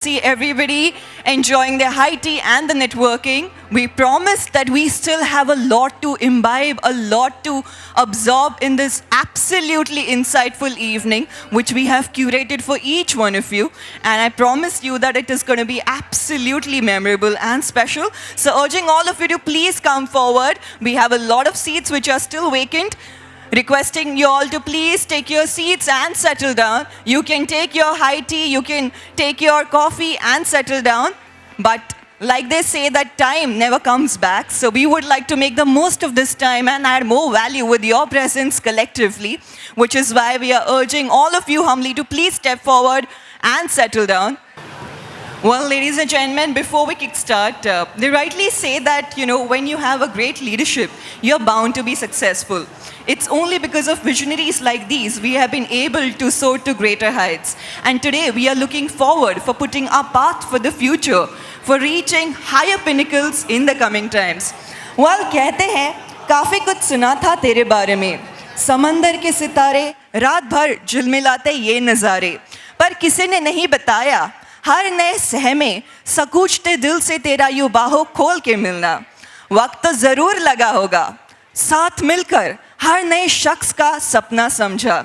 see everybody enjoying their high tea and the networking. We promise that we still have a lot to imbibe, a lot to absorb in this absolutely insightful evening, which we have curated for each one of you. And I promise you that it is going to be absolutely memorable and special. So urging all of you to please come forward. We have a lot of seats which are still vacant. Requesting you all to please take your seats and settle down. You can take your high tea, you can take your coffee and settle down. But like they say, that time never comes back. So we would like to make the most of this time and add more value with your presence collectively, which is why we are urging all of you humbly to please step forward and settle down. Well, ladies and gentlemen, before we kickstart, they rightly say that, when you have a great leadership, you're bound to be successful. It's only because of visionaries like these we have been able to soar to greater heights. And today we are looking forward for putting our path for the future, for reaching higher pinnacles in the coming times. Well, कहते हैं, काफी कुछ सुना था तेरे बारे में, समंदर के सितारे रात भर झिलमिलाते ये नज़ारे, पर किसी ने नहीं बताया हर नए सहमे सकूचते दिल से तेरा यूं बाहों खोल के मिलना. वक्त तो ज़रूर लगा होगा, साथ मिलकर हर नए शख्स का सपना समझा,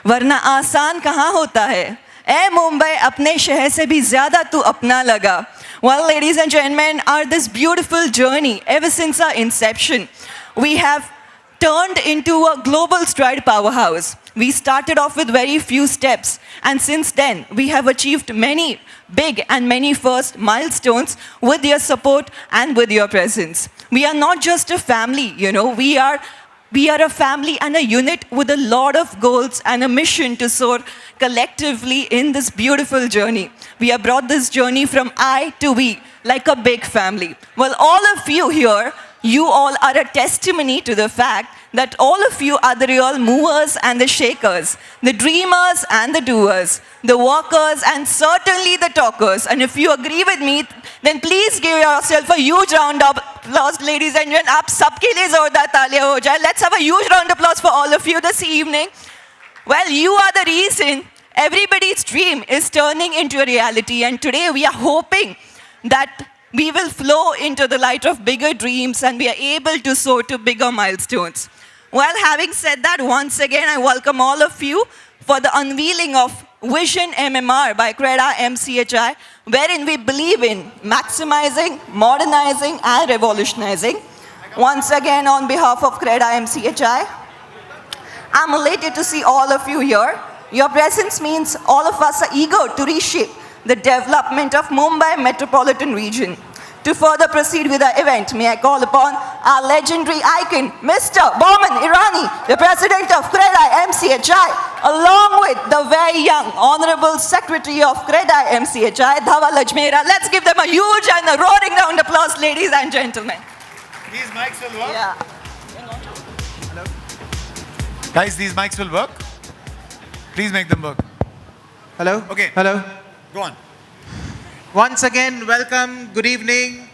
वरना आसान कहाँ होता है, ए मुंबई अपने शहर से भी ज़्यादा तू अपना लगा. Well, ladies and gentlemen, this beautiful journey, ever since our inception, we have turned into a global stride powerhouse. We started off with very few steps, and since then, we have achieved many big and many first milestones with your support and with your presence. We are not just a family, we are a family and a unit with a lot of goals and a mission to soar collectively in this beautiful journey. We have brought this journey from I to we, like a big family. Well, all of you here, you all are a testimony to the fact that all of you are the real movers and the shakers, the dreamers and the doers, the walkers and certainly the talkers. And if you agree with me, then please give yourself a huge round of applause, ladies and gentlemen. Aap sabke liye zordar taaliyan ho jaye. Let's have a huge round of applause for all of you this evening. Well, you are the reason everybody's dream is turning into a reality. And today we are hoping that we will flow into the light of bigger dreams and we are able to soar to bigger milestones. Well, having said that, once again, I welcome all of you for the unveiling of Vision MMR by CREDAI-MCHI, wherein we believe in maximizing, modernizing, and revolutionizing. Once again, on behalf of CREDAI-MCHI, I'm elated to see all of you here. Your presence means all of us are eager to reshape the development of Mumbai metropolitan region. To further proceed with the event, may I call upon our legendary icon, Mr. Boman Irani, the president of CREDAI-MCHI, along with the very young Honorable Secretary of CREDAI-MCHI, Dhaval Ajmera. Let's give them a huge and a roaring round of applause, ladies and gentlemen. These mics will work? Yeah. Hello? Guys, these mics will work? Please make them work. Hello? Okay. Hello? Go on. Once again, welcome, good evening.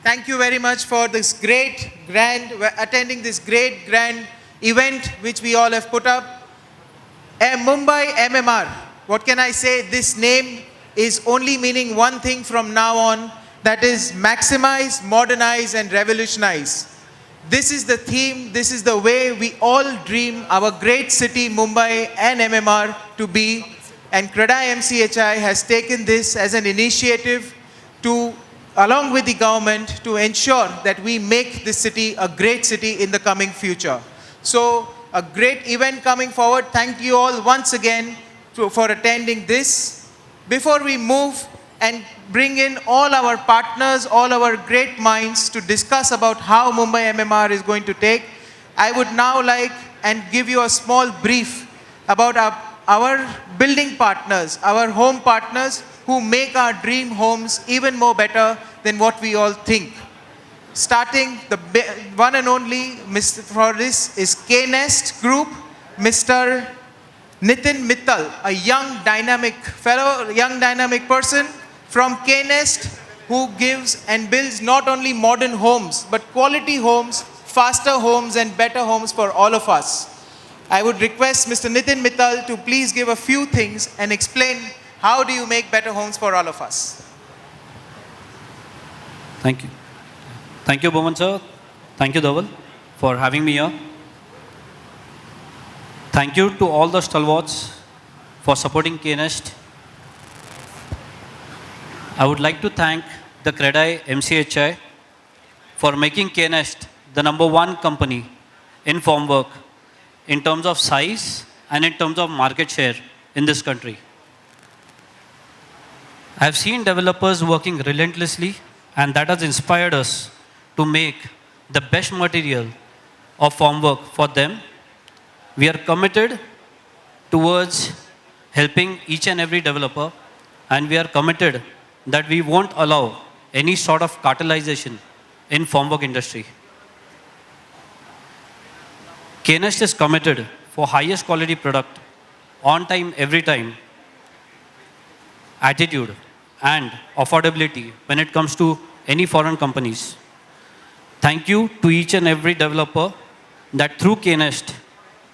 Thank you very much for this attending this great, grand event which we all have put up. Mumbai MMR. What can I say? This name is only meaning one thing from now on, that is maximize, modernize, and revolutionize. This is the theme, this is the way we all dream our great city, Mumbai and MMR to be. And CREDAI-MCHI has taken this as an initiative to, along with the government, to ensure that we make this city a great city in the coming future. So, a great event coming forward. Thank you all once again for attending this. Before we move and bring in all our partners, all our great minds to discuss about how Mumbai MMR is going to take, I would now like and give you a small brief about our building partners, our home partners who make our dream homes even more better than what we all think. Starting the one and only for this is K-Nest Group, Mr. Nitin Mittal, a young dynamic person from K-Nest who gives and builds not only modern homes but quality homes, faster homes and better homes for all of us. I would request Mr. Nitin Mittal to please give a few things and explain How do you make better homes for all of us? Thank you. Thank you, Bhuvan sir. Thank you, Dhaval, for having me here. Thank you to all the stalwarts for supporting KNest. I would like to thank the CREDAI-MCHI for making KNest the #1 company in formwork in terms of size and in terms of market share in this country. I have seen developers working relentlessly, and that has inspired us to make the best material of formwork for them. We are committed towards helping each and every developer, and we are committed that we won't allow any sort of cartelization in formwork industry. KNest is committed for highest quality product, on time, every time, attitude, and affordability when it comes to any foreign companies. Thank you to each and every developer that through KNest,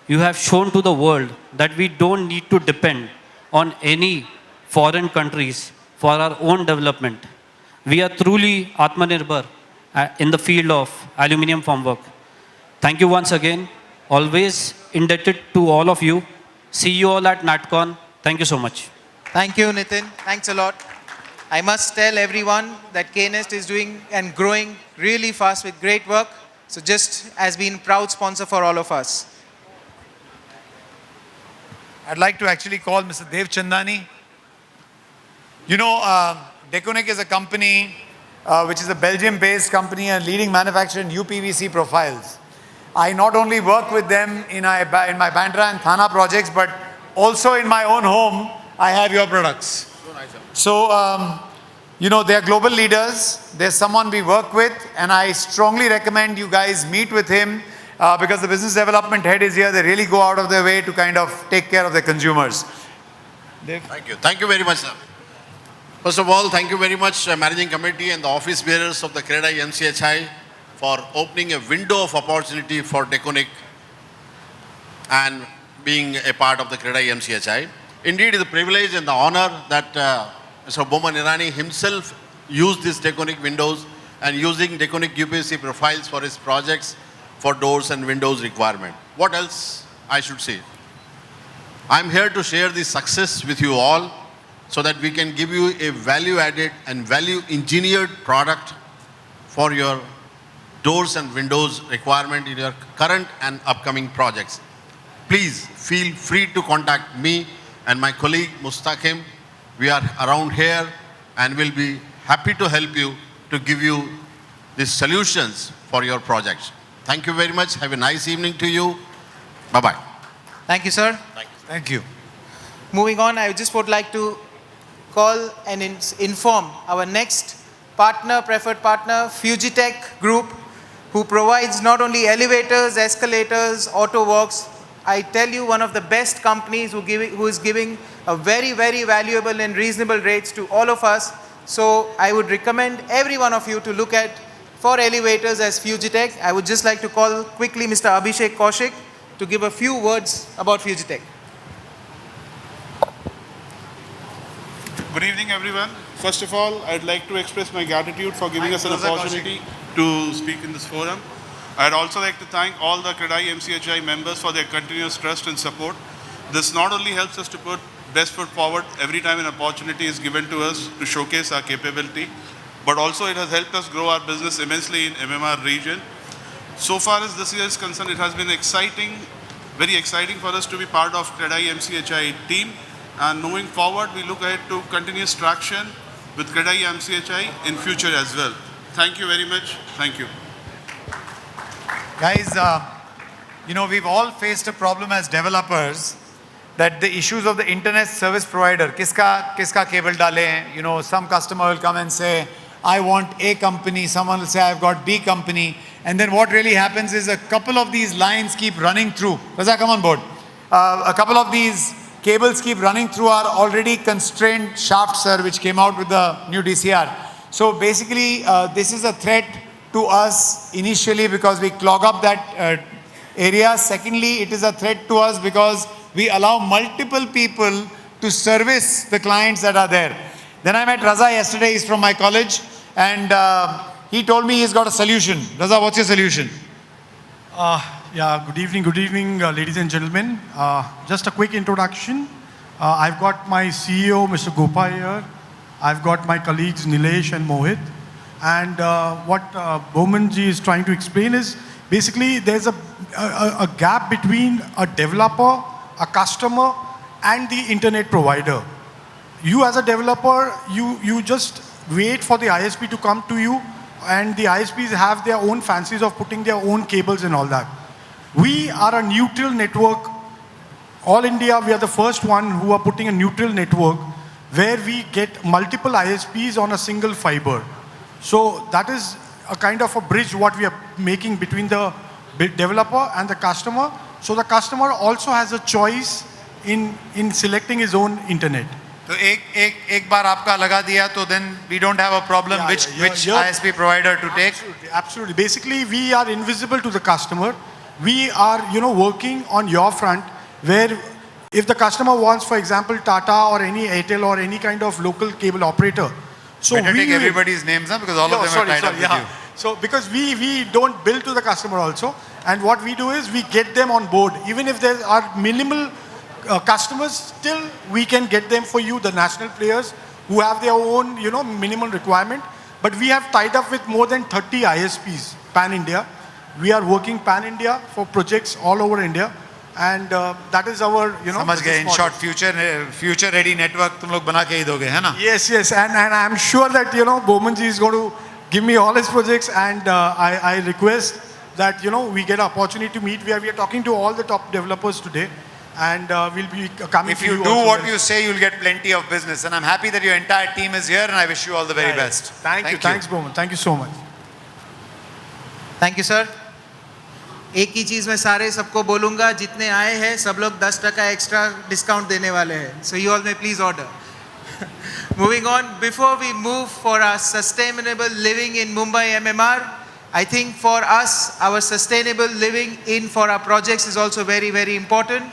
you have shown to the world that we don't need to depend on any foreign countries for our own development. We are truly Atmanirbhar in the field of aluminium formwork. Thank you once again. Always indebted to all of you. See you all at NatCon. Thank you so much. Thank you, Nitin. Thanks a lot. I must tell everyone that KNest is doing and growing really fast with great work. So just has been proud sponsor for all of us. I'd like to actually call Mr. Dev Chandani. You know, Deconic is a company which is a Belgium-based company and leading manufacturer in UPVC profiles. I not only work with them in my Bandra and Thana projects, but also in my own home, I have your products. So, you know, they are global leaders. There's someone we work with, and I strongly recommend you guys meet with him because the business development head is here. They really go out of their way to kind of take care of their consumers. Dev? Thank you. Thank you very much, sir. First of all, thank you very much, Managing Committee and the office bearers of the CREDAI-MCHI for opening a window of opportunity for Deconic and being a part of the CREDAI-MCHI. Indeed, it is a privilege and the honor that Mr. Boman Irani himself used these Deconic windows and using Deconic UPVC profiles for his projects for doors and windows requirement. What else I should say? I'm here to share this success with you all so that we can give you a value-added and value-engineered product for your doors and windows requirement in your current and upcoming projects. Please feel free to contact me and my colleague Mustaqim. We are around here and will be happy to help you to give you the solutions for your projects. Thank you very much. Have a nice evening to you. Bye-bye. Thank you, sir. Thank you. Thank you. Moving on, I just would like to call and inform our next partner, preferred partner, Fujitech Group, who provides not only elevators, escalators, auto works. I tell you, one of the best companies who is giving a very, very valuable and reasonable rates to all of us. So I would recommend every one of you to look at for elevators as Fujitech. I would just like to call quickly Mr. Abhishek Kaushik to give a few words about Fujitech. Good evening, everyone. First of all, I'd like to express my gratitude for giving us an opportunity to speak in this forum. I'd also like to thank all the CREDAI-MCHI members for their continuous trust and support. This not only helps us to put best foot forward every time an opportunity is given to us to showcase our capability, but also it has helped us grow our business immensely in MMR region. So far as this year is concerned, it has been exciting, very exciting for us to be part of CREDAI-MCHI team. And moving forward, we look ahead to continuous traction with CREDAI-MCHI in future as well. Thank you very much. Thank you. Guys, you know, we've all faced a problem as developers that the issues of the internet service provider, kiska cable dale, you know, some customer will come and say, I want A company, someone will say, I've got B company. And then what really happens is a couple of these lines keep running through. Raza, come on board. A couple of these cables keep running through our already constrained shaft, sir, which came out with the new DCR. So basically, this is a threat to us initially because we clog up that area. Secondly, it is a threat to us because we allow multiple people to service the clients that are there. Then I met Raza yesterday, he's from my college, and he told me he's got a solution. Raza, what's your solution? Yeah, good evening, ladies and gentlemen. Just a quick introduction. I've got my CEO, Mr. Gopal here. I've got my colleagues Nilesh and Mohit. And what Bowmanji is trying to explain is basically there's a gap between a developer, a customer, and the internet provider. You as a developer, you just wait for the ISP to come to you, and the ISPs have their own fancies of putting their own cables and all that. We are a neutral network. All India, we are the first one who are putting a neutral network where we get multiple ISPs on a single fiber. So that is a kind of a bridge what we are making between the developer and the customer. So the customer also has a choice in selecting his own internet. So एक बार आपका लगा दिया तो then we don't have a problem which ISP provider to take. Absolutely. Basically, we are invisible to the customer. We are, working on your front, where if the customer wants, for example, Tata or any Airtel or any kind of local cable operator, so better take everybody's names, because all of them are tied up with you. So because we don't bill to the customer also, and what we do is we get them on board. Even if there are minimal customers, still we can get them for you, the national players who have their own, minimal requirement. But we have tied up with more than 30 ISPs pan-India. We are working pan-India for projects all over India, and that is our, समझ गए. In short, future ready network तुम लोग बना के ही दोगे, है ना? Yes, and I'm sure that Bowmanji is going to give me all his projects, and I request that we get an opportunity to meet. We are talking to all the top developers today, and we'll be coming. If you do what you say, you'll get plenty of business, and I'm happy that your entire team is here, and I wish you all the very best. Thank you. Thanks, Bowman. Thank you so much. Thank you sir. एक ही चीज़ मैं सारे सबको बोलूँगा, जितने आए हैं सब लोग 10% एक्स्ट्रा डिस्काउंट देने वाले हैं. So you all may please order. Moving on, before we move for our sustainable living in Mumbai MMR, I think for us, our sustainable living in for our projects is also very, very important.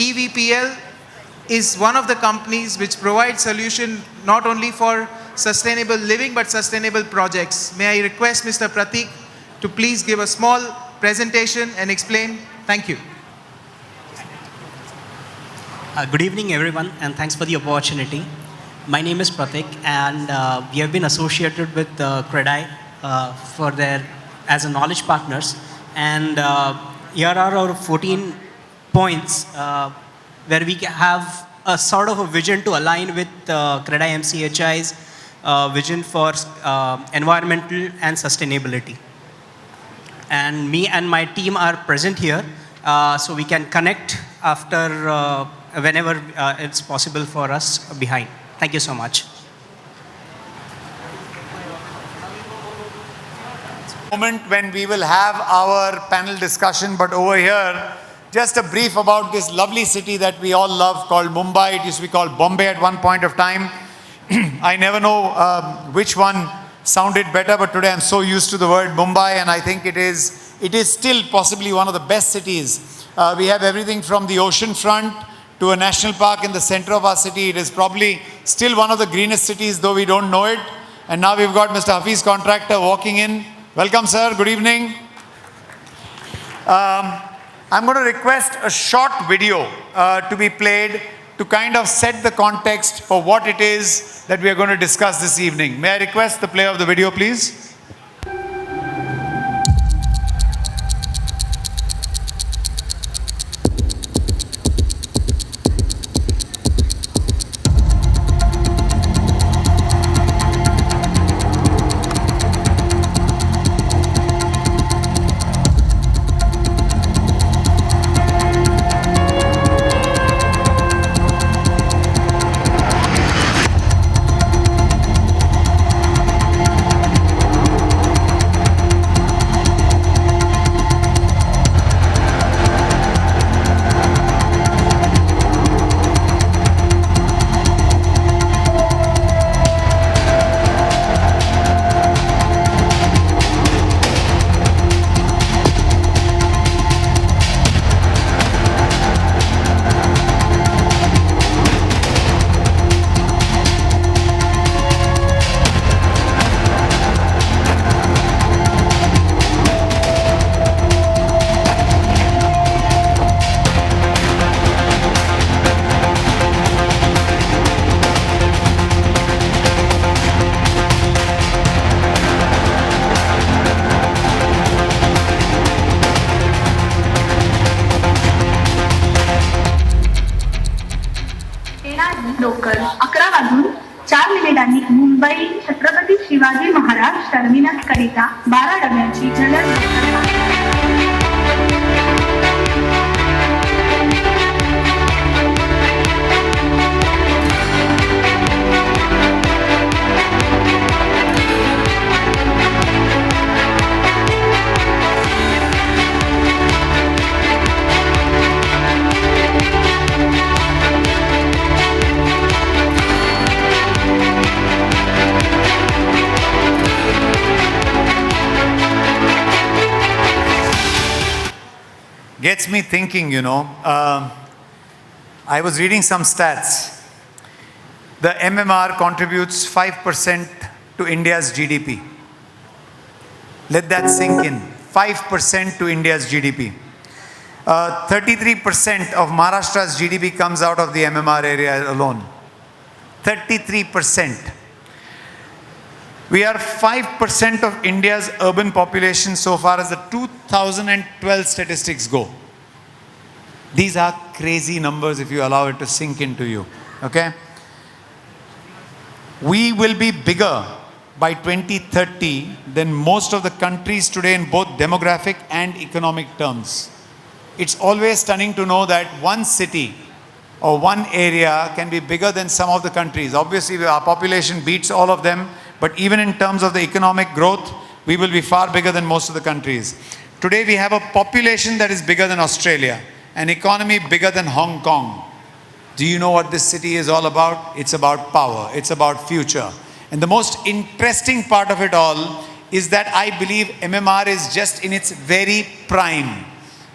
EVPL is one of the companies which provides solution not only for sustainable living but sustainable projects. May I request Mr. Pratik to please give a small presentation and explain. Thank you. Good evening, everyone, and thanks for the opportunity. My name is Pratik, and we have been associated with CREDAI as a knowledge partners. And here are our 14 points where we have a sort of a vision to align with CREDAI-MCHI's vision for environmental and sustainability. And me and my team are present here, so we can connect after whenever it's possible for us behind. Thank you so much. Moment when we will have our panel discussion, but over here, just a brief about this lovely city that we all love called Mumbai. It used to be called Bombay at one point of time. I never know which one sounded better, but today I'm so used to the word Mumbai, and I think it is still possibly one of the best cities. We have everything from the ocean front to a national park in the center of our city. It is probably still one of the greenest cities, though we don't know it. And now we've got Mr. Hafiz Contractor walking in. Welcome, sir. Good evening. I'm going to request a short video to be played to kind of set the context for what it is that we are going to discuss this evening. May I request the play of the video, please? Local 11:04 Mumbai Chhatrapati Shivaji Maharaj terminus करिता 12 डब्यांची जलद local Gets me thinking, you know. I was reading some stats. The MMR contributes 5% to India's GDP. Let that sink in. 5% to India's GDP. 33% of Maharashtra's GDP comes out of the MMR area alone. 33%. We are 5% of India's urban population so far as the 2012 statistics go. These are crazy numbers if you allow it to sink into you. Okay? We will be bigger by 2030 than most of the countries today in both demographic and economic terms. It's always stunning to know that one city or one area can be bigger than some of the countries. Obviously, our population beats all of them, but even in terms of the economic growth, we will be far bigger than most of the countries. Today, we have a population that is bigger than Australia, an economy bigger than Hong Kong. Do you know what this city is all about? It's about power. It's about future. And the most interesting part of it all is that I believe MMR is just in its very prime.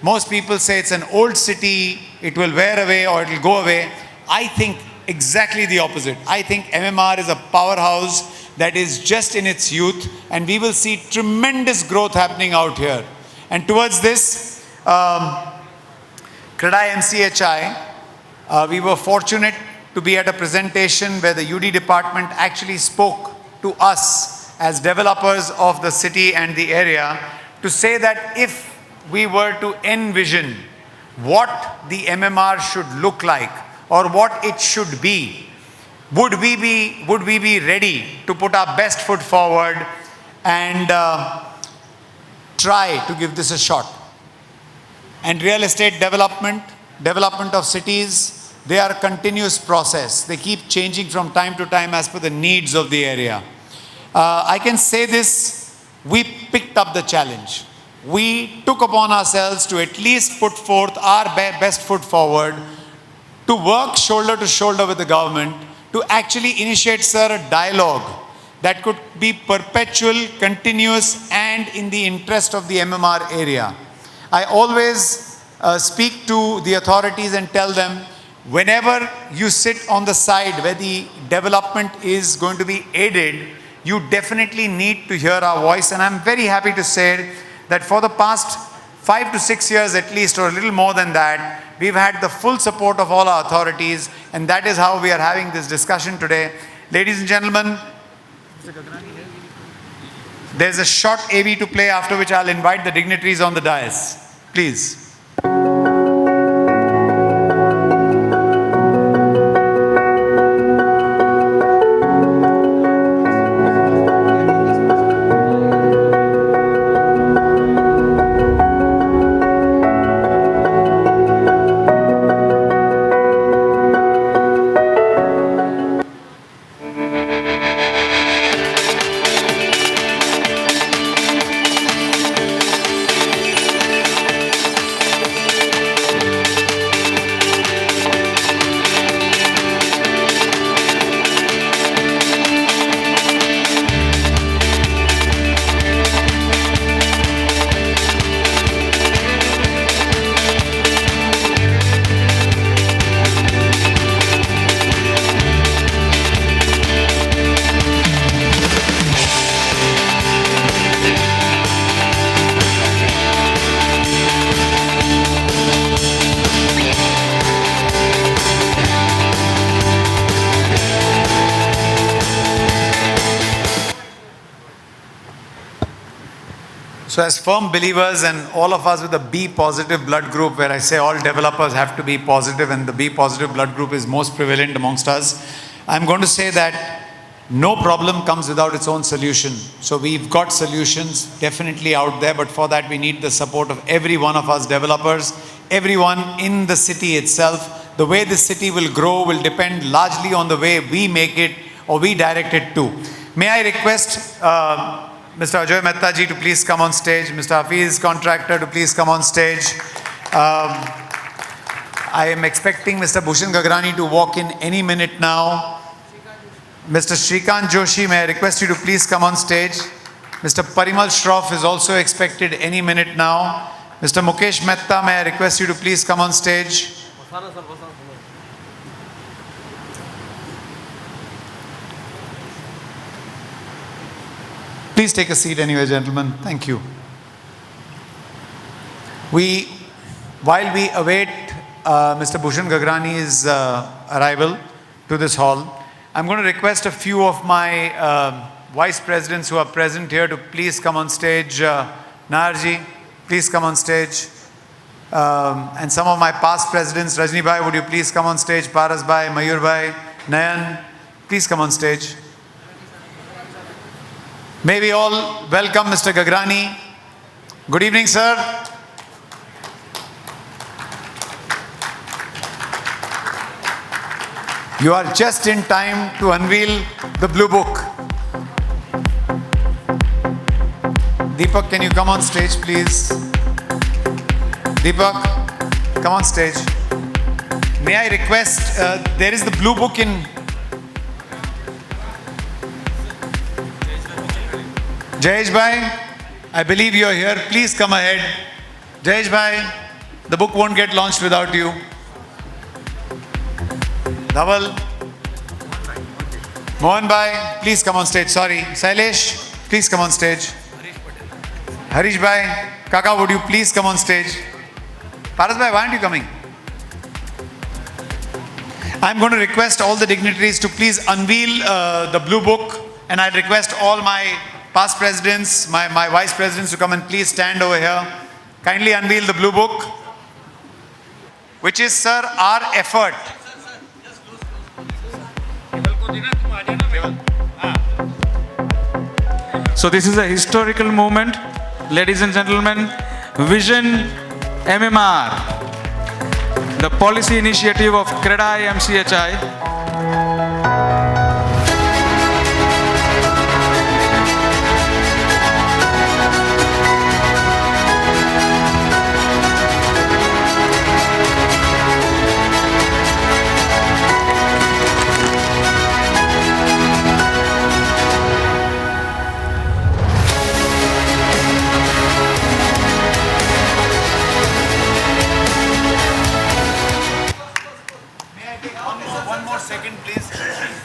Most people say it's an old city, it will wear away or it will go away. I think exactly the opposite. I think MMR is a powerhouse that is just in its youth, and we will see tremendous growth happening out here. And towards this, CREDAI-MCHI, we were fortunate to be at a presentation where the UD department actually spoke to us as developers of the city and the area to say that if we were to envision what the MMR should look like or what it should be, would we be ready to put our best foot forward and try to give this a shot? And real estate development of cities, they are a continuous process. They keep changing from time to time as per the needs of the area. I can say this, we picked up the challenge. We took upon ourselves to at least put forth our best foot forward, to work shoulder to shoulder with the government, to actually initiate, sir, a dialogue that could be perpetual, continuous, and in the interest of the MMR area. I always speak to the authorities and tell them, whenever you sit on the side where the development is going to be aided, you definitely need to hear our voice. And I'm very happy to say that for the past 5 to 6 years at least, or a little more than that, we've had the full support of all our authorities, and that is how we are having this discussion today. Ladies and gentlemen, there's a short AV to play, after which I'll invite the dignitaries on the dais. Please. So as firm believers and all of us with a B positive blood group, where I say all developers have to be positive and the B positive blood group is most prevalent amongst us, I'm going to say that no problem comes without its own solution. So we've got solutions definitely out there, but for that we need the support of every one of us developers, everyone in the city itself. The way this city will grow will depend largely on the way we make it or we direct it to. May I request Mr. Ajoy Mehta ji to please come on stage, Mr. Hafiz Contractor to please come on stage. I am expecting Mr. Bhushan Gagrani to walk in any minute now. Mr. Shrikant Joshi, may I request you to please come on stage. Mr. Parimal Shroff is also expected any minute now. Mr. Mukesh Mehta, may I request you to please come on stage. Please take a seat anyway, gentlemen. Thank you. While we await Mr. Bhushan Gagrani's arrival to this hall, I'm going to request a few of my vice presidents who are present here to please come on stage. Naharji, please come on stage. And some of my past presidents, Rajni Bhai, would you please come on stage? Paras Bhai, Mayur Bhai, Nayan, please come on stage. May we all welcome Mr. Gagrani. Good evening, sir. You are just in time to unveil the blue book. Deepak, can you come on stage, please? Deepak, come on stage. May I request, there is the blue book in... Jayesh Bhai, I believe you are here. Please come ahead. Jayesh Bhai, the book won't get launched without you. Dhaval. Mohan Bhai, please come on stage. Sorry. Sailesh, please come on stage. Harish Bhai, Kaka, would you please come on stage? Paras Bhai, why aren't you coming? I'm going to request all the dignitaries to please unveil the blue book, and I request all my past presidents, my vice presidents to come and please stand over here. Kindly unveil the blue book, which is, sir, our effort. So this is a historical moment, ladies and gentlemen. Vision MMR, the policy initiative of CREDAI-MCHI.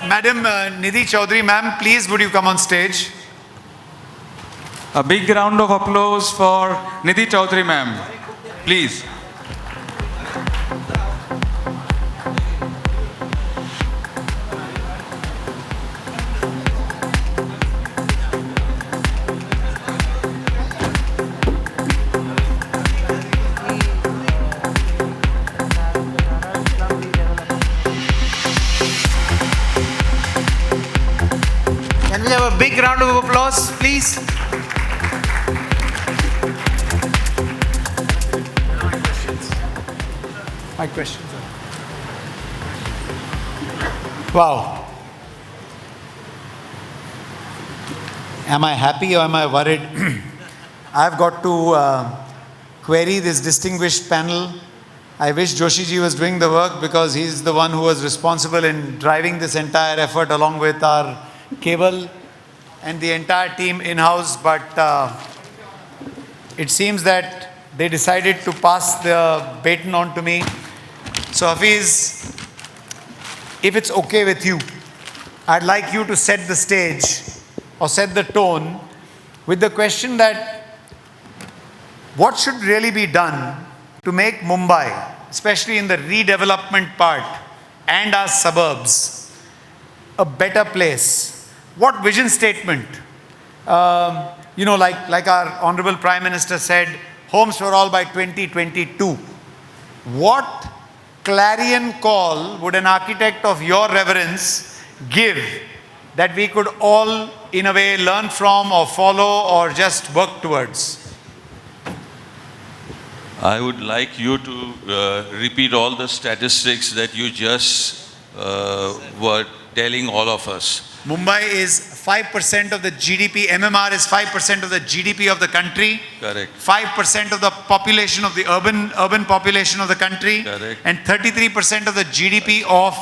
Madam Nidhi Chaudhary, ma'am, please would you come on stage? A big round of applause for Nidhi Chaudhary, ma'am. Please. Can we have a big round of applause, please? My questions. Wow. Am I happy or am I worried? I've got to query this distinguished panel. I wish Joshi ji was doing the work because he's the one who was responsible in driving this entire effort along with our cable and the entire team in-house, but it seems that they decided to pass the baton on to me. So Hafiz, if it's okay with you, I'd like you to set the stage or set the tone with the question that what should really be done to make Mumbai, especially in the redevelopment part and our suburbs, a better place. What vision statement you know, like our Honorable Prime Minister said, homes for all by 2022. What clarion call would an architect of your reverence give that we could all, in a way, learn from or follow or just work towards? I would like you to repeat all the statistics that you just were telling all of us. Mumbai is 5% of the GDP, MMR is 5% of the GDP of the country. Correct. 5% of the population of the urban population of the country. Correct. And 33% of the GDP of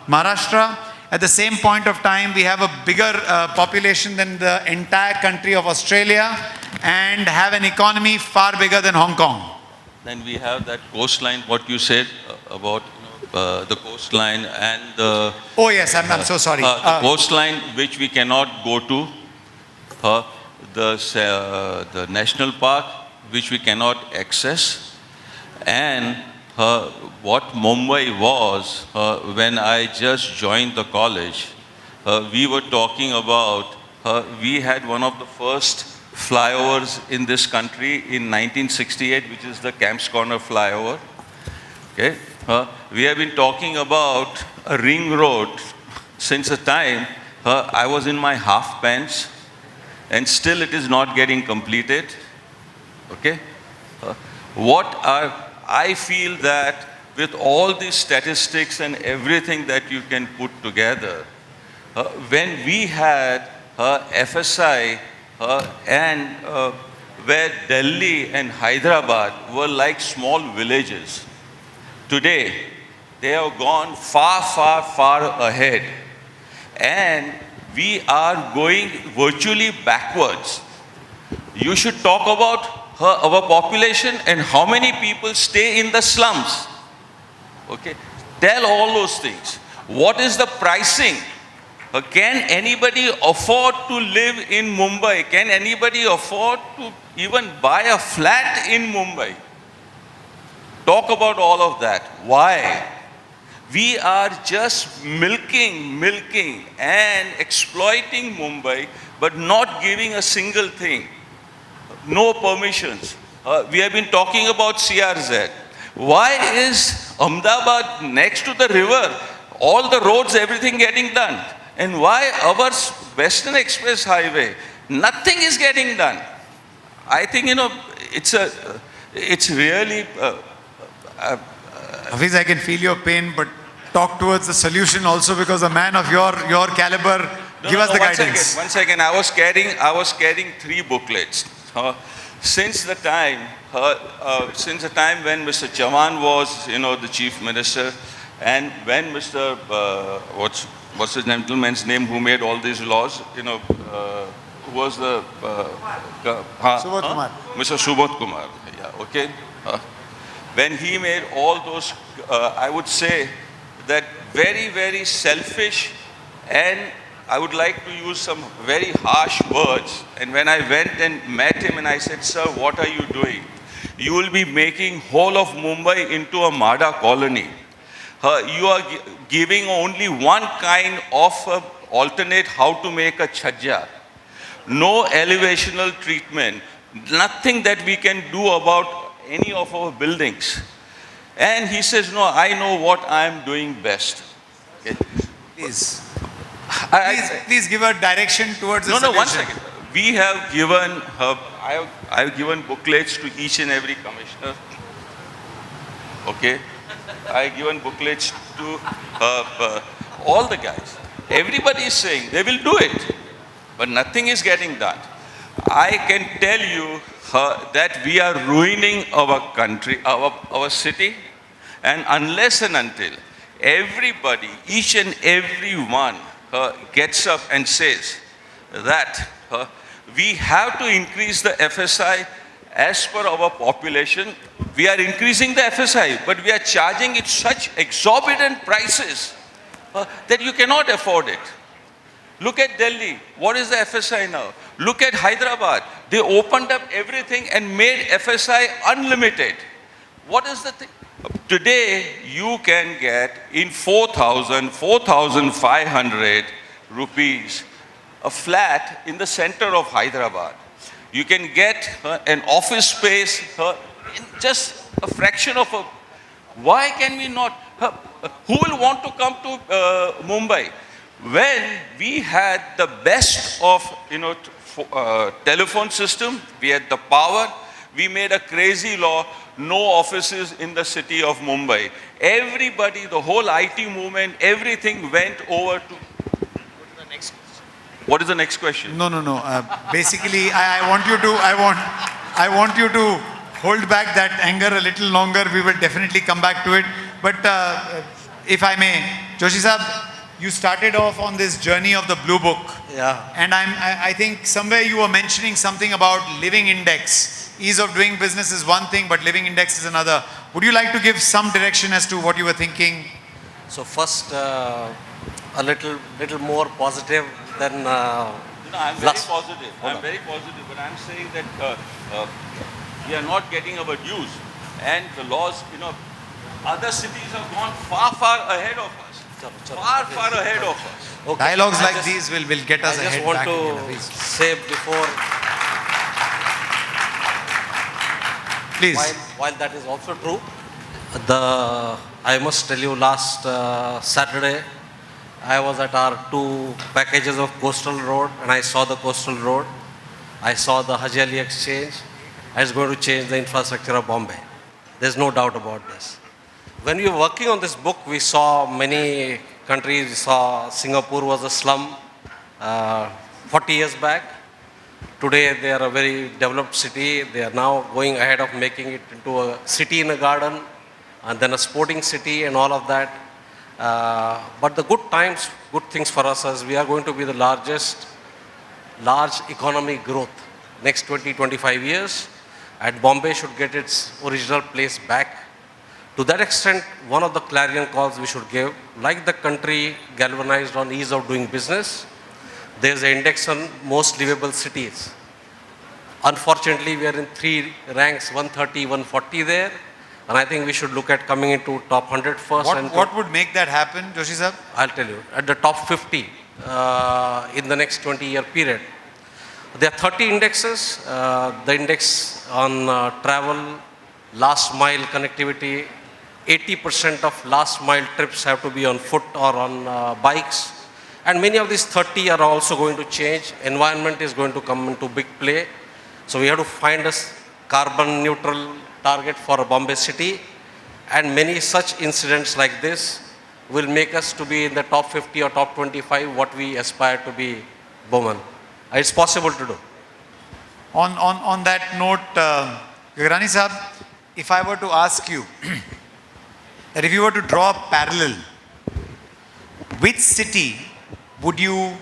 Maharashtra. At the same point of time, we have a bigger population than the entire country of Australia and have an economy far bigger than Hong Kong. Then we have that coastline, what you said about the coastline and the... Oh yes, I'm so sorry. The coastline which we cannot go to, the national park which we cannot access, and what Mumbai was when I just joined the college. We were talking about, we had one of the first flyovers in this country in 1968, which is the Camps Corner flyover. Okay. We have been talking about a ring road since the time I was in my half pants, and still it is not getting completed. Okay. I feel that with all these statistics and everything that you can put together, when we had FSI and where Delhi and Hyderabad were like small villages, today they have gone far, far, far ahead, and we are going virtually backwards. You should talk about our population and how many people stay in the slums. Okay, tell all those things. What is the pricing? Can anybody afford to live in Mumbai? Can anybody afford to even buy a flat in Mumbai? Talk about all of that. Why? We are just milking and exploiting Mumbai, but not giving a single thing. No permissions. We have been talking about CRZ. Why is Ahmedabad next to the river, all the roads, everything getting done? And why our Western Express Highway, nothing is getting done? I think, you know, it's really... Hafiz, I can feel your pain, but talk towards the solution also, because a man of your caliber, give us the guidance. One second. I was carrying 3 booklets. Since the time when Mr. Chavan was, you know, the chief minister, and when Mr. What's the gentleman's name who made all these laws? You know, who was the Subodh Kumar. Mr. Subodh Kumar. Yeah. Okay. When he made all those, I would say that very, very selfish, and I would like to use some very harsh words. And when I went and met him and I said, sir, what are you doing? You will be making whole of Mumbai into a Mada colony. You are giving only one kind of alternate how to make a chhajja. No elevational treatment. Nothing that we can do about any of our buildings. And he says, no, I know what I am doing best. Okay. Please give a direction towards the solution. No, 1 second. We have given, I have given booklets to each and every commissioner. Okay. I have given booklets to all the guys. Everybody is saying they will do it, but nothing is getting done. I can tell you that we are ruining our country, our city, and unless and until everybody, each and every one, gets up and says that we have to increase the FSI as per our population. We are increasing the FSI, but we are charging it such exorbitant prices that you cannot afford it. Look at Delhi. What is the FSI now? Look at Hyderabad. They opened up everything and made FSI unlimited. What is the thing? Today, you can get in 4,500 rupees a flat in the center of Hyderabad. You can get an office space in just a fraction of a. Why can we not? Who will want to come to Mumbai? When we had the best of, telephone system, we had the power, we made a crazy law, no offices in the city of Mumbai. Everybody, the whole IT movement, everything went over to. What is the next question? No. Basically, I want you to hold back that anger a little longer. We will definitely come back to it. But if I may, Joshi Sahab, you started off on this journey of the Blue Book. Yeah. And I think somewhere you were mentioning something about living index. Ease of doing business is one thing, but living index is another. Would you like to give some direction as to what you were thinking? So first, a little more positive than. I'm very positive. But I'm saying that we are not getting our dues, and the laws. Other cities have gone far ahead of us. Far ahead of us. Okay. Dialogues like these will get us ahead. I just want to say before. Please. While that is also true, I must tell you, last Saturday, I was at our 2 packages of Coastal Road, and I saw the Coastal Road. I saw the Haji Ali Exchange. It's going to change the infrastructure of Bombay. There's no doubt about this. When we were working on this book, we saw many countries. We saw Singapore was a slum 40 years back. Today, they are a very developed city. They are now going ahead of making it into a city in a garden, and then a sporting city and all of that. But the good things for us is we are going to be the large economic growth next 20-25 years, and Bombay should get its original place back. To that extent, one of the clarion calls we should give, like the country galvanized on ease of doing business, there's an index on most livable cities. Unfortunately, we are in 3 ranks, 130, 140 there. And I think we should look at coming into top 100 first. What would make that happen, Joshi Sahab? I'll tell you. At the top 50 in the next 20-year period. There are 30 indexes. The index on travel, last mile connectivity, 80% of last mile trips have to be on foot or on bikes. And many of these 30 are also going to change. Environment is going to come into big play. So we have to find a carbon neutral target for Bombay city. And many such incidents like this will make us to be in the top 50 or top 25 what we aspire to be, Bowman. It's possible to do. On that note, Gagrani Sahab, if I were to ask you that if you were to draw a parallel, which city would you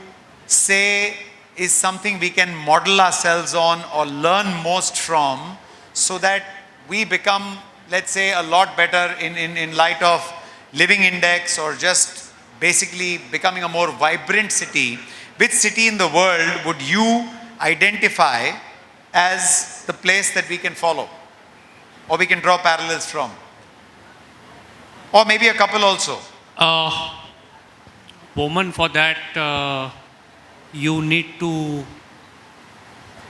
say is something we can model ourselves on or learn most from so that we become, let's say, a lot better in light of living index or just basically becoming a more vibrant city? Which city in the world would you identify as the place that we can follow or we can draw parallels from? Or maybe a couple also. Woman, for that, you need to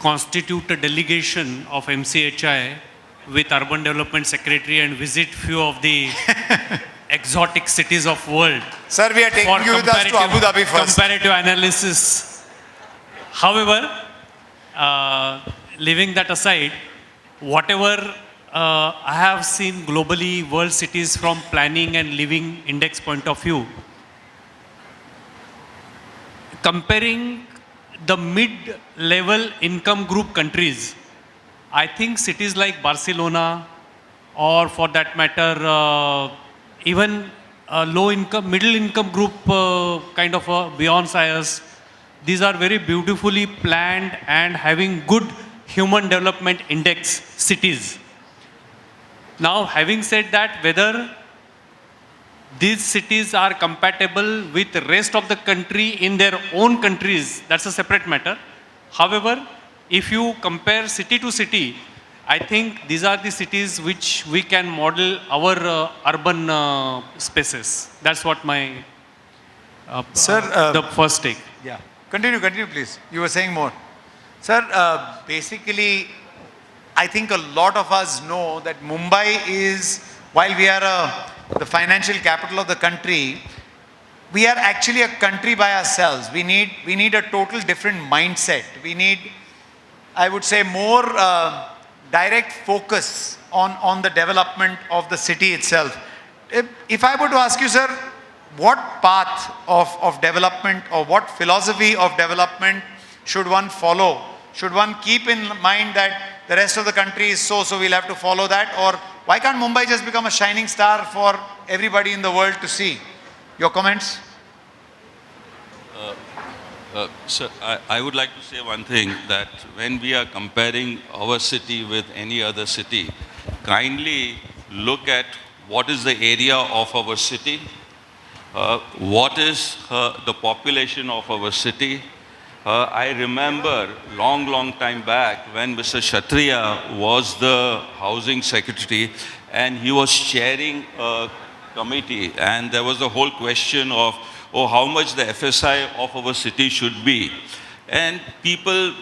constitute a delegation of MCHI with Urban Development Secretary and visit few of the exotic cities of world. Sir, we are taking you with us to Abu Dhabi first. Comparative analysis. However, leaving that aside, whatever I have seen globally, world cities from planning and living index point of view, comparing the mid-level income group countries, I think cities like Barcelona or for that matter, even low income, middle income group kind of Buenos Aires, these are very beautifully planned and having good human development index cities. Now, having said that, whether these cities are compatible with the rest of the country in their own countries, that's a separate matter. However, if you compare city to city, I think these are the cities which we can model our urban spaces. That's what my Sir, the first take. Yeah. Continue, please. You were saying more. Sir, basically, I think a lot of us know that Mumbai is, while we are the financial capital of the country, we are actually a country by ourselves. We need a total different mindset. We need, I would say, more direct focus on the development of the city itself. If I were to ask you, sir, what path of development or what philosophy of development should one follow? Should one keep in mind that the rest of the country is so we'll have to follow that? Or why can't Mumbai just become a shining star for everybody in the world to see? Your comments? Sir, I would like to say one thing, that when we are comparing our city with any other city, kindly look at what is the area of our city, what is the population of our city. I remember long time back when Mr. Kshatriya was the housing secretary and he was chairing a committee, and there was a whole question of how much the FSI of our city should be. And people,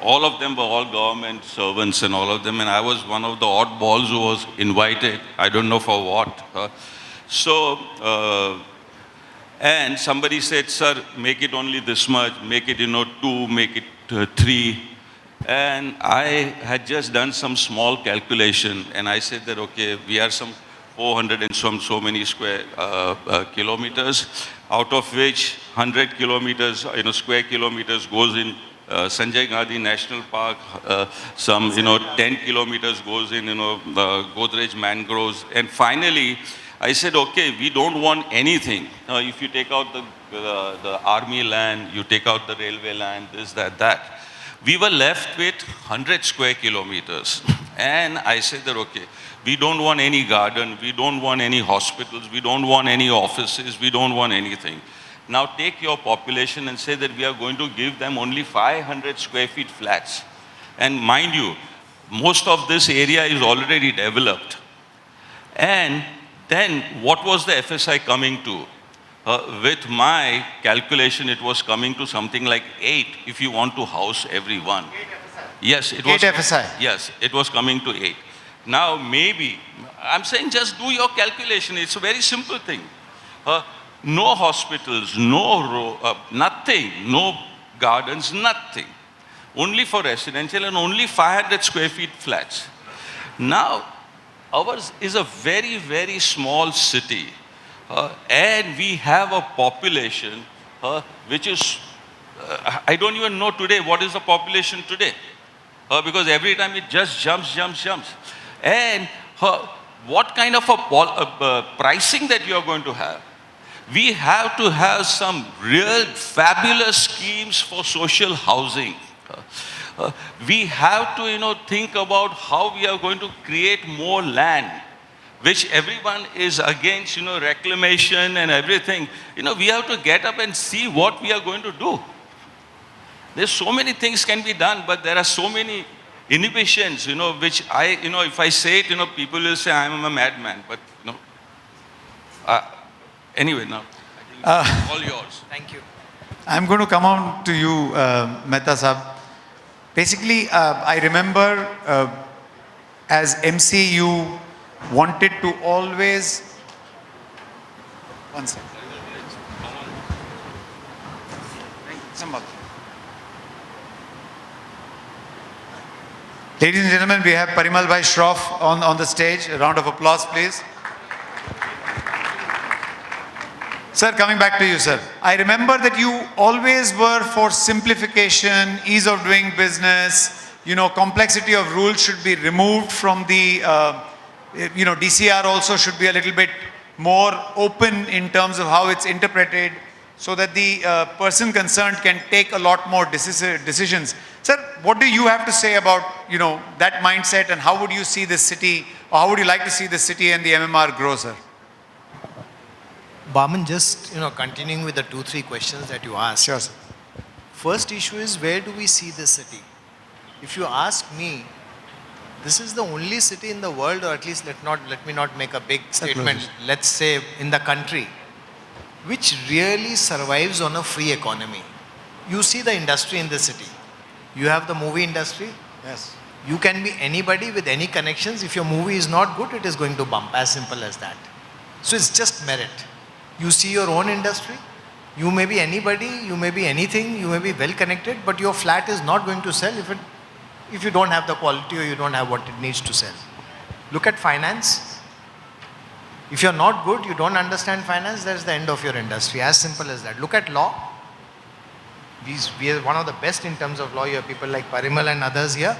all of them were all government servants and all of them, and I was one of the oddballs who was invited. I don't know for what. And somebody said, sir, make it only this much, make it, 2, make it 3. And I had just done some small calculation, and I said that, okay, we are some 400 and so many square kilometers, out of which 100 kilometers, square kilometers goes in Sanjay Gandhi National Park, some, 10 kilometers goes in, Godrej mangroves. And finally, I said, okay, we don't want anything. If you take out the army land, you take out the railway land, this, that. We were left with 100 square kilometers. And I said that, okay, we don't want any garden, we don't want any hospitals, we don't want any offices, we don't want anything. Now take your population and say that we are going to give them only 500 square feet flats. And mind you, most of this area is already developed. And then what was the FSI coming to? With my calculation, it was coming to something like 8 if you want to house everyone. 8 FSI? Yes, it was. 8 FSI? Yes, it was coming to 8. Now maybe, I'm saying just do your calculation. It's a very simple thing. No hospitals, nothing, no gardens, nothing. Only for residential and only 500 square feet flats. Now, ours is a very small city. And we have a population which is, I don't even know today what is the population today. Because every time it just jumps. And what kind of a pricing that you are going to have? We have to have some real fabulous schemes for social housing. We have to, think about how we are going to create more land, which everyone is against, reclamation and everything. We have to get up and see what we are going to do. There's so many things can be done, but there are so many inhibitions, which if I say it, people will say I'm a madman. But, anyway, now, I think it's all yours. Thank you. I'm going to come on to you, Mehta Sahab. Basically, I remember as MC, you wanted to always... One second. Ladies and gentlemen, we have Parimal Bhai Shroff on the stage. A round of applause, please. Sir, coming back to you, sir. I remember that you always were for simplification, ease of doing business, complexity of rules should be removed from the, DCR also should be a little bit more open in terms of how it's interpreted so that the person concerned can take a lot more decisions. Sir, what do you have to say about, that mindset, and how would you see this city, or how would you like to see this city and the MMR grow, sir? Barman, just continuing with the 2-3 questions that you asked. Sure, sir. First issue is, where do we see this city? If you ask me, this is the only city in the world, or at least let me not make a big statement, let's say in the country, which really survives on a free economy. You see the industry in the city. You have the movie industry. Yes. You can be anybody with any connections. If your movie is not good, it is going to bump, as simple as that. So it's just merit. You see your own industry. You may be anybody, you may be anything, you may be well connected, but your flat is not going to sell if you don't have the quality or you don't have what it needs to sell. Look at finance. If you're not good, you don't understand finance, that's the end of your industry. As simple as that. Look at law. We are one of the best in terms of law. You have people like Parimal and others here.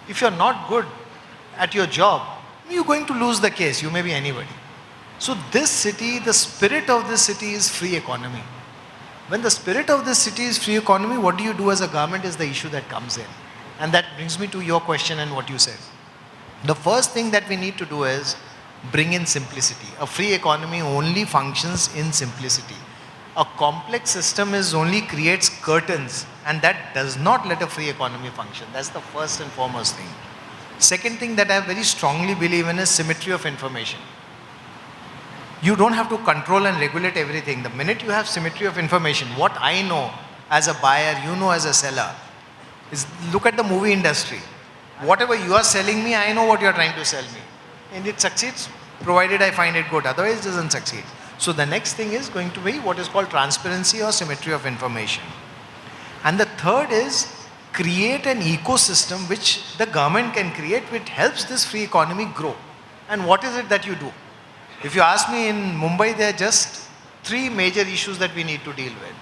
If you're not good at your job, you're going to lose the case. You may be anybody. So this city, the spirit of this city is free economy. When the spirit of this city is free economy, what do you do as a government is the issue that comes in. And that brings me to your question and what you said. The first thing that we need to do is bring in simplicity. A free economy only functions in simplicity. A complex system only creates curtains, and that does not let a free economy function. That's the first and foremost thing. Second thing that I very strongly believe in is symmetry of information. You don't have to control and regulate everything. The minute you have symmetry of information, what I know as a buyer, you know as a seller, is look at the movie industry. Whatever you are selling me, I know what you are trying to sell me. And it succeeds, provided I find it good. Otherwise, it doesn't succeed. So the next thing is going to be what is called transparency or symmetry of information. And the third is create an ecosystem which the government can create, which helps this free economy grow. And what is it that you do? If you ask me, in Mumbai, there are just 3 major issues that we need to deal with.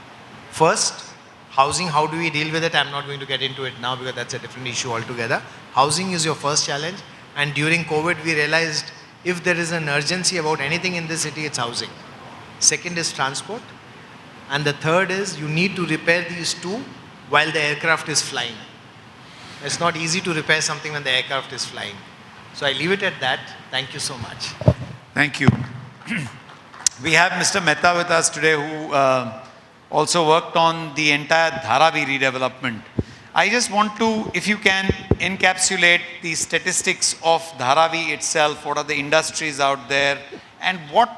First, housing. How do we deal with it? I'm not going to get into it now because that's a different issue altogether. Housing is your first challenge. And during COVID, we realized if there is an urgency about anything in this city, it's housing. Second is transport. And the third is you need to repair these 2 while the aircraft is flying. It's not easy to repair something when the aircraft is flying. So I leave it at that. Thank you so much. Thank you. We have Mr. Mehta with us today, who also worked on the entire Dharavi redevelopment. I just want to, if you can, encapsulate the statistics of Dharavi itself. What are the industries out there? And what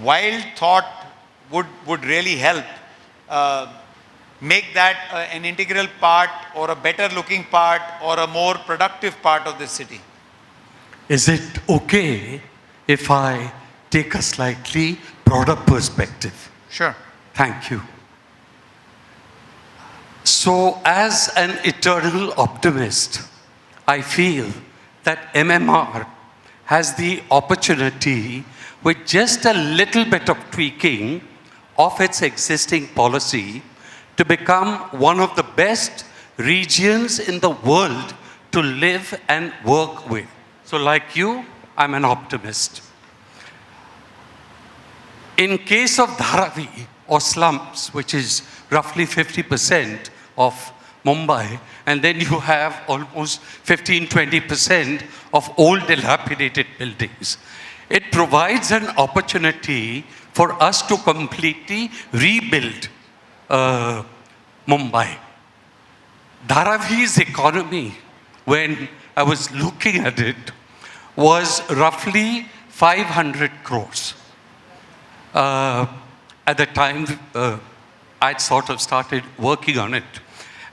wild thought would really help make that an integral part or a better looking part or a more productive part of the city? Is it okay if I take a slightly broader perspective? Sure. Thank you. So, as an eternal optimist, I feel that MMR has the opportunity, with just a little bit of tweaking of its existing policy, to become one of the best regions in the world to live and work with. So like you, I'm an optimist. In case of Dharavi or slums, which is roughly 50% of Mumbai, and then you have almost 15-20% of old dilapidated buildings, it provides an opportunity for us to completely rebuild Mumbai. Dharavi's economy, when I was looking at it, was roughly 500 crores. At the time I'd sort of started working on it.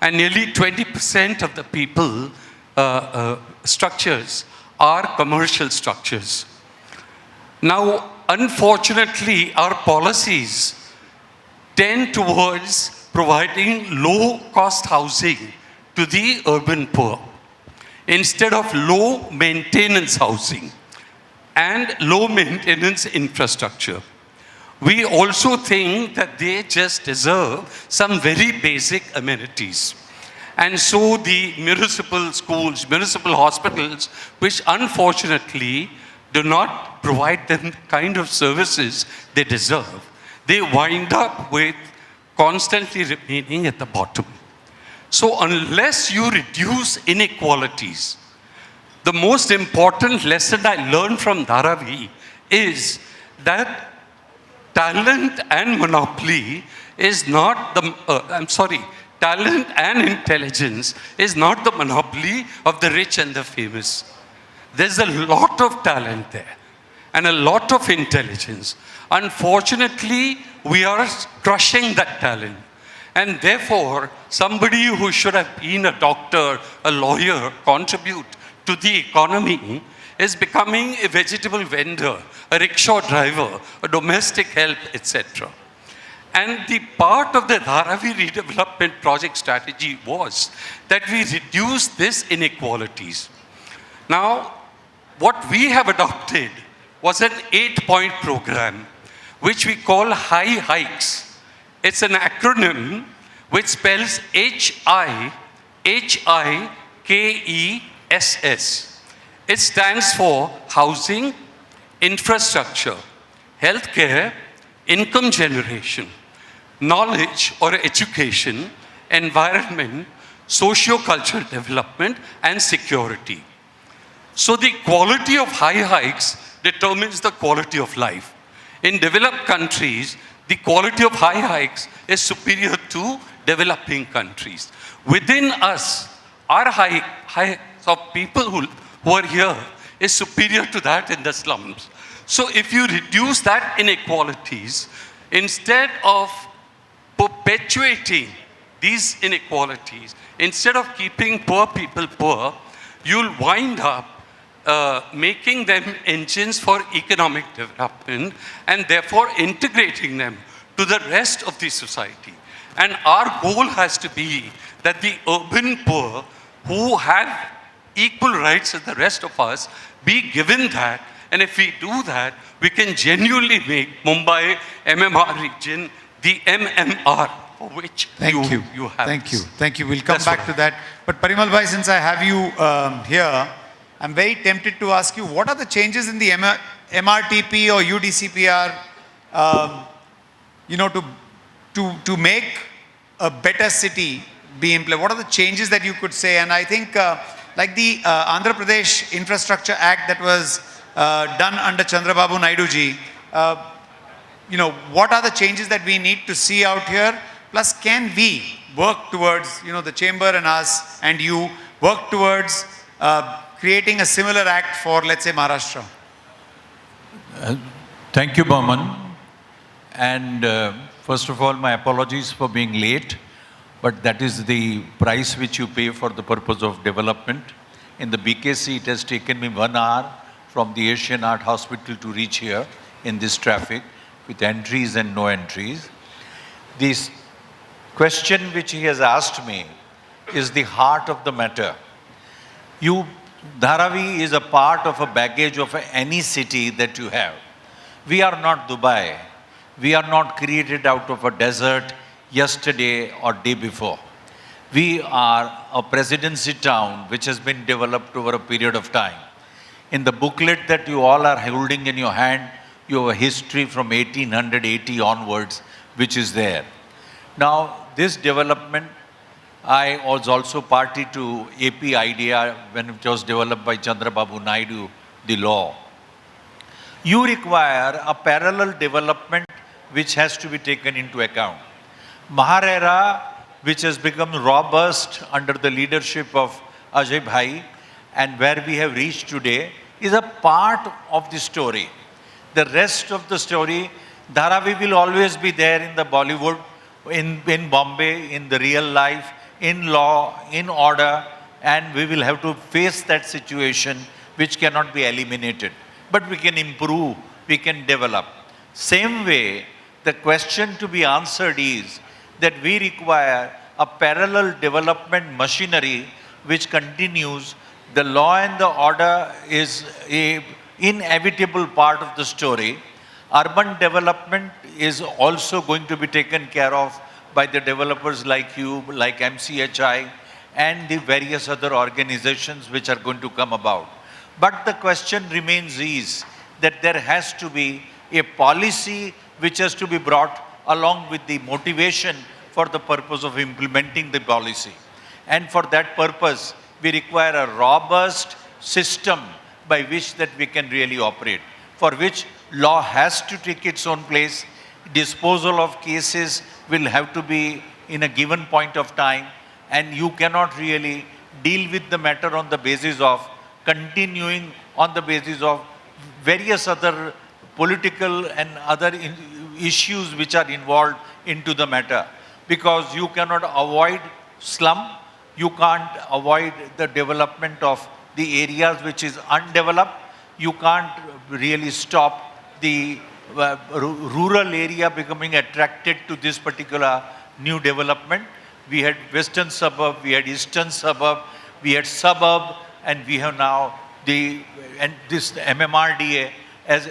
And nearly 20% of the people structures are commercial structures. Now, unfortunately, our policies tend towards providing low-cost housing to the urban poor instead of low-maintenance housing and low-maintenance infrastructure. We also think that they just deserve some very basic amenities. And so the municipal schools, municipal hospitals, which unfortunately do not provide them the kind of services they deserve, they wind up with constantly remaining at the bottom. So unless you reduce inequalities, the most important lesson I learned from Dharavi is that talent and monopoly is not the, talent and intelligence is not the monopoly of the rich and the famous. There's a lot of talent there and a lot of intelligence. Unfortunately, we are crushing that talent. And therefore, somebody who should have been a doctor, a lawyer, contribute to the economy is becoming a vegetable vendor, a rickshaw driver, a domestic help, etc. And the part of the Dharavi redevelopment project strategy was that we reduce these inequalities. Now, what we have adopted was an 8-point program, which we call High Hikes. It's an acronym which spells HIHIKESS. It stands for housing, infrastructure, healthcare, income generation, knowledge or education, environment, socio-cultural development, and security. So the quality of high hikes determines the quality of life. In developed countries, the quality of high hikes is superior to developing countries. Within us, our hikes of people who are here is superior to that in the slums. So if you reduce that inequalities, instead of perpetuating these inequalities, instead of keeping poor people poor, you'll wind up making them engines for economic development and therefore integrating them to the rest of the society. And our goal has to be that the urban poor who have equal rights as the rest of us be given that. And if we do that, we can genuinely make Mumbai MMR region the MMR for which you have. Thank you. We'll come back to that. But Parimal Bhai, since I have you here, I'm very tempted to ask you, what are the changes in the MRTP or UDCPR, to make a better city be implemented? What are the changes that you could say? And I think like the Andhra Pradesh Infrastructure Act that was done under Chandrababu Naidu ji, what are the changes that we need to see out here? Plus, can we work towards, the chamber and us and you work towards creating a similar act for, let's say, Maharashtra? Thank you, Bowman. And first of all, my apologies for being late, but that is the price which you pay for the purpose of development. In the BKC, it has taken me 1 hour from the Asian Art Hospital to reach here in this traffic with entries and no entries. This question which he has asked me is the heart of the matter. Dharavi is a part of a baggage of any city that you have. We are not Dubai. We are not created out of a desert yesterday or day before. We are a presidency town which has been developed over a period of time. In the booklet that you all are holding in your hand, you have a history from 1880 onwards, which is there. Now, this development, I was also party to AP idea when it was developed by Chandrababu Naidu, the law. You require a parallel development which has to be taken into account. Maharera, which has become robust under the leadership of Ajay Bhai, and where we have reached today, is a part of the story. The rest of the story, Dharavi will always be there in the Bollywood, in Bombay, in the real life, in law, in order, and we will have to face that situation which cannot be eliminated. But we can improve, we can develop. Same way, the question to be answered is that we require a parallel development machinery which continues. The law and the order is an inevitable part of the story. Urban development is also going to be taken care of by the developers like you, like MCHI, and the various other organizations which are going to come about. But the question remains is that there has to be a policy which has to be brought along with the motivation for the purpose of implementing the policy. And for that purpose, we require a robust system by which that we can really operate, for which law has to take its own place. Disposal of cases will have to be in a given point of time, and you cannot really deal with the matter on the basis of continuing on the basis of various other political and other issues which are involved into the matter. because you cannot avoid slum, you can't avoid the development of the areas which is undeveloped, you can't really stop the rural area becoming attracted to this particular new development. We had western suburb, we had eastern suburb, we had suburb, and we have now this MMRDA as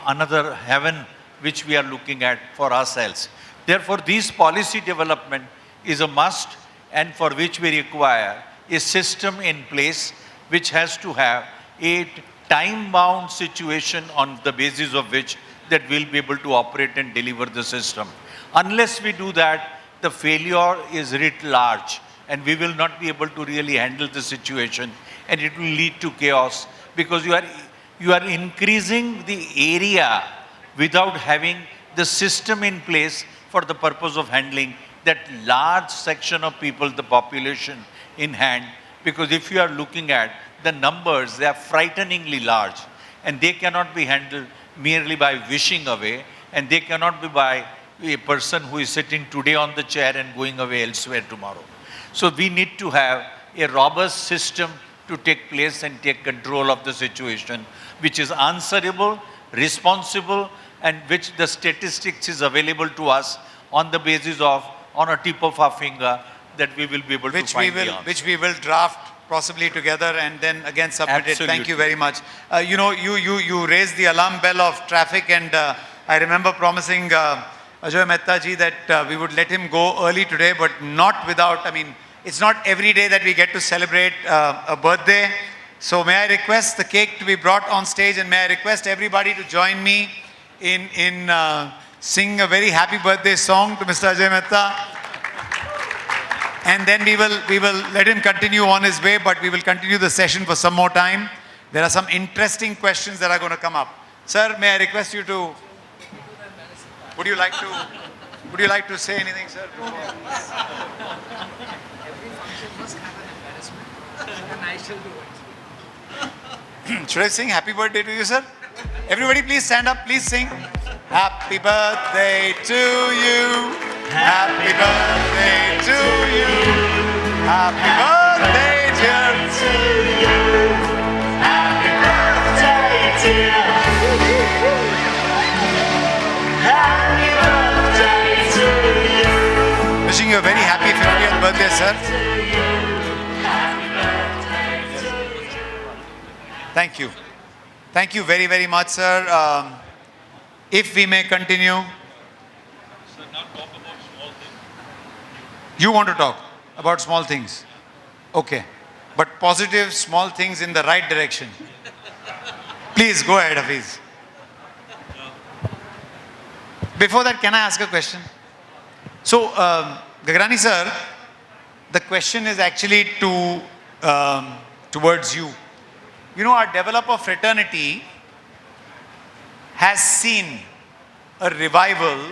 another heaven which we are looking at for ourselves. Therefore, this policy development is a must, and for which we require a system in place which has to have a time-bound situation on the basis of which that we'll be able to operate and deliver the system. Unless we do that, the failure is writ large, and we will not be able to really handle the situation, and it will lead to chaos, because you are increasing the area without having the system in place for the purpose of handling that large section of people, the population in hand. Because if you are looking at the numbers, they are frighteningly large, and they cannot be handled merely by wishing away, and they cannot be by a person who is sitting today on the chair and going away elsewhere tomorrow. So we need to have a robust system to take place and take control of the situation, which is answerable, responsible, and which the statistics is available to us on the basis of, on a tip of our finger, that we will be able to find the answer. Which we will draft possibly together and then again submit it. Thank you very much. You raised the alarm bell of traffic, and I remember promising Ajay Mehta ji that we would let him go early today, but not without, it's not every day that we get to celebrate a birthday. So may I request the cake to be brought on stage, and may I request everybody to join me in sing a very happy birthday song to Mr. Ajay Mehta. And then we will let him continue on his way, but we will continue the session for some more time. There are some interesting questions that are going to come up. Sir, may I request you to, would you like to say anything, sir? Every function must have an embarrassment, and I shall do it. Should I sing happy birthday to you, sir? Everybody please stand up, please sing. Happy birthday to you. Happy birthday to you. Happy birthday dear to you. Happy birthday dear. Happy birthday to you. Wishing you a very happy 50th birthday, sir. Thank you. Thank you very, very much, sir. If we may continue. Sir, now talk about small things. You want to talk about small things? Okay. But positive small things in the right direction. Please go ahead, Hafiz. Before that, can I ask a question? So, Gagrani sir, the question is actually towards you. You know, our developer fraternity has seen a revival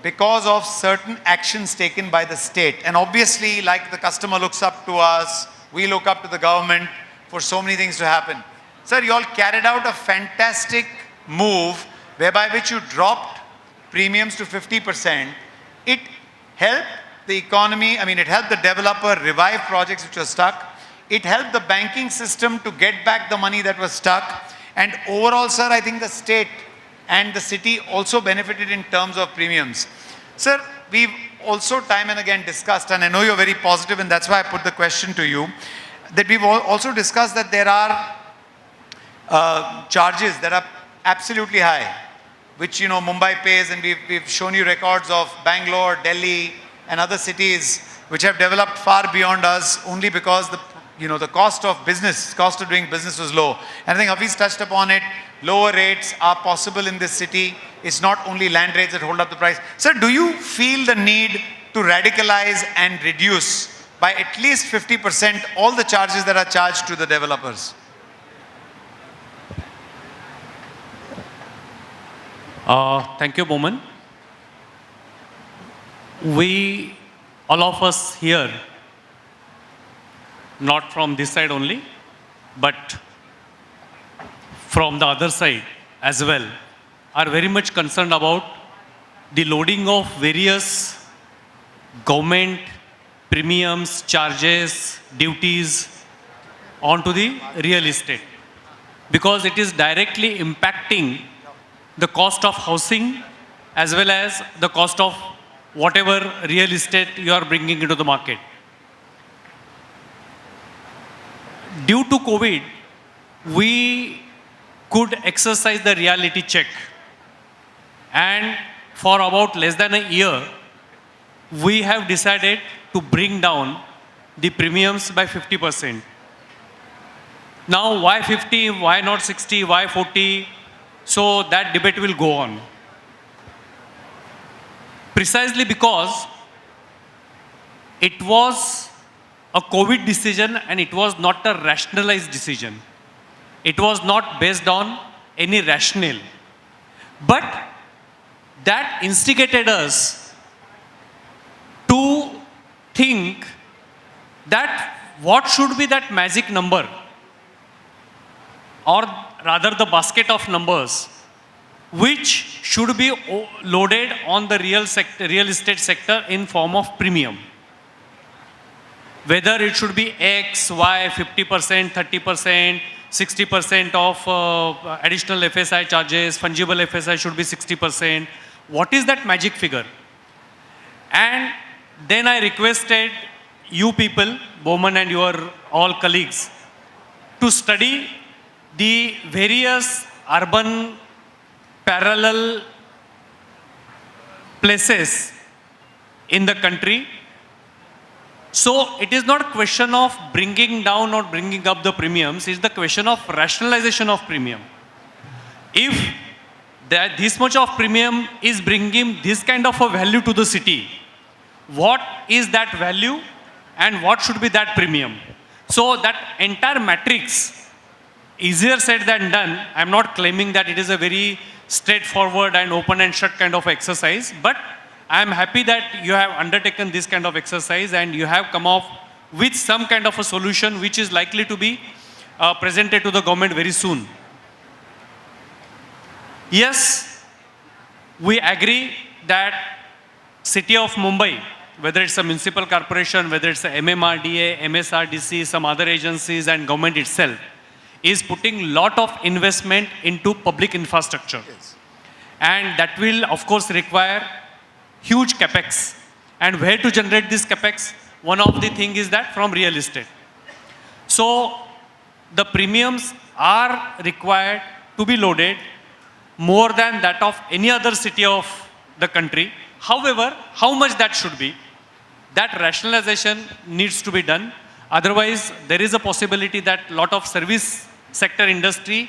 because of certain actions taken by the state. And obviously, like the customer looks up to us, we look up to the government for so many things to happen. Sir, you all carried out a fantastic move whereby which you dropped premiums to 50%. It helped the economy, it helped the developer revive projects which were stuck. It helped the banking system to get back the money that was stuck. And overall, sir, I think the state and the city also benefited in terms of premiums. Sir, we've also time and again discussed, and I know you're very positive, and that's why I put the question to you, that we've also discussed that there are charges that are absolutely high, which, Mumbai pays, and we've shown you records of Bangalore, Delhi, and other cities which have developed far beyond us only because the cost of doing business was low. And I think Hafiz touched upon it. Lower rates are possible in this city. It's not only land rates that hold up the price. Sir, do you feel the need to radicalize and reduce by at least 50% all the charges that are charged to the developers? Thank you, Bowman. We, all of us here, not from this side only, but from the other side as well, are very much concerned about the loading of various government premiums, charges, duties onto the real estate, because it is directly impacting the cost of housing as well as the cost of whatever real estate you are bringing into the market. Due to COVID, we could exercise the reality check, and for about less than a year, we have decided to bring down the premiums by 50%. Now, why 50, why not 60, why 40? So that debate will go on. Precisely because it was a COVID decision and it was not a rationalized decision. It was not based on any rationale. But that instigated us to think that what should be that magic number, or rather the basket of numbers, which should be loaded on the real estate sector in form of premium. Whether it should be X, Y, 50%, 30%, 60% of additional FSI charges, fungible FSI should be 60%. What is that magic figure? And then I requested you people, Bowman and your all colleagues, to study the various urban parallel places in the country. So it is not a question of bringing down or bringing up the premiums, it's the question of rationalization of premium. If this much of premium is bringing this kind of a value to the city, what is that value and what should be that premium? So that entire matrix, easier said than done. I'm not claiming that it is a very straightforward and open and shut kind of exercise, but I'm happy that you have undertaken this kind of exercise and you have come up with some kind of a solution which is likely to be presented to the government very soon. Yes, we agree that City of Mumbai, whether it's a municipal corporation, whether it's a MMRDA, MSRDC, some other agencies and government itself, is putting lot of investment into public infrastructure. Yes. And that will of course require huge capex. And where to generate this capex? One of the thing is that from real estate. So the premiums are required to be loaded more than that of any other city of the country. However, how much that should be, that rationalization needs to be done. Otherwise, there is a possibility that lot of service sector industry,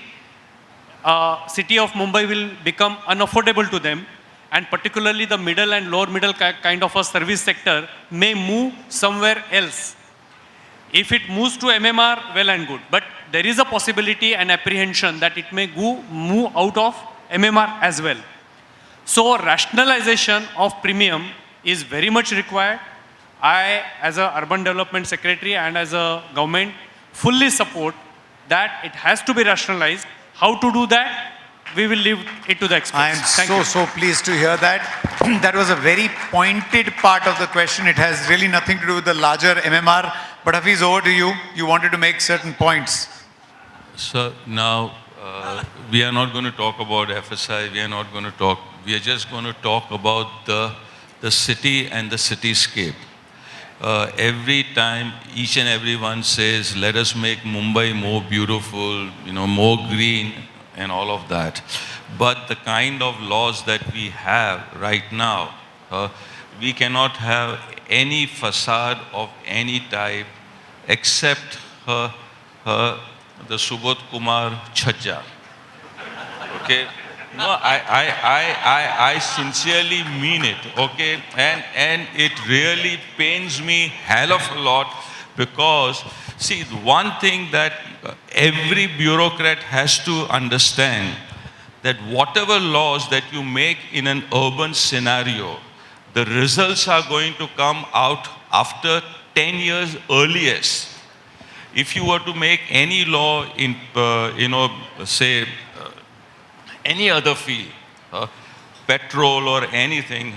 City of Mumbai will become unaffordable to them, and particularly the middle and lower middle kind of a service sector may move somewhere else. If it moves to MMR, well and good, but there is a possibility and apprehension that it may move out of MMR as well. So rationalization of premium is very much required. I, as a urban development secretary and as a government, fully support that it has to be rationalized. How to do that? We will leave it to the experts. I am so pleased to hear that. That was a very pointed part of the question. It has really nothing to do with the larger MMR. But Hafiz, over to you. You wanted to make certain points. So now we are not going to talk about FSI. We are just going to talk about the city and the cityscape. Every time each and everyone says, let us make Mumbai more beautiful, more green and all of that. But the kind of laws that we have right now, we cannot have any facade of any type except the Subodh Kumar Chhajja. Okay? No, I sincerely mean it, okay? And it really pains me hell of a lot because, see, one thing that every bureaucrat has to understand, that whatever laws that you make in an urban scenario, the results are going to come out after 10 years earliest. If you were to make any law in, say, any other field, petrol or anything,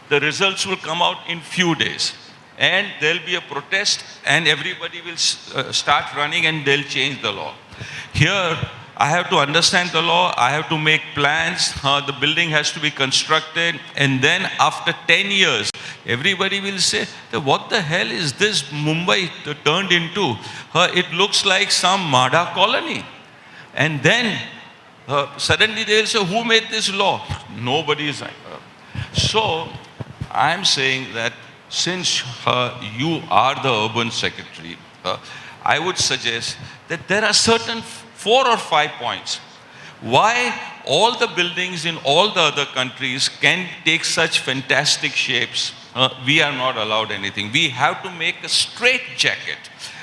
the results will come out in few days. And there'll be a protest and everybody will start running and they'll change the law. Here, I have to understand the law, I have to make plans, the building has to be constructed, and then after 10 years, everybody will say, what the hell is this Mumbai turned into? It looks like some Mada colony. And then suddenly they'll say, who made this law? Nobody is. So I'm saying that since you are the urban secretary, I would suggest that there are certain 4 or 5 points why all the buildings in all the other countries can take such fantastic shapes. We are not allowed anything. We have to make a straight jacket.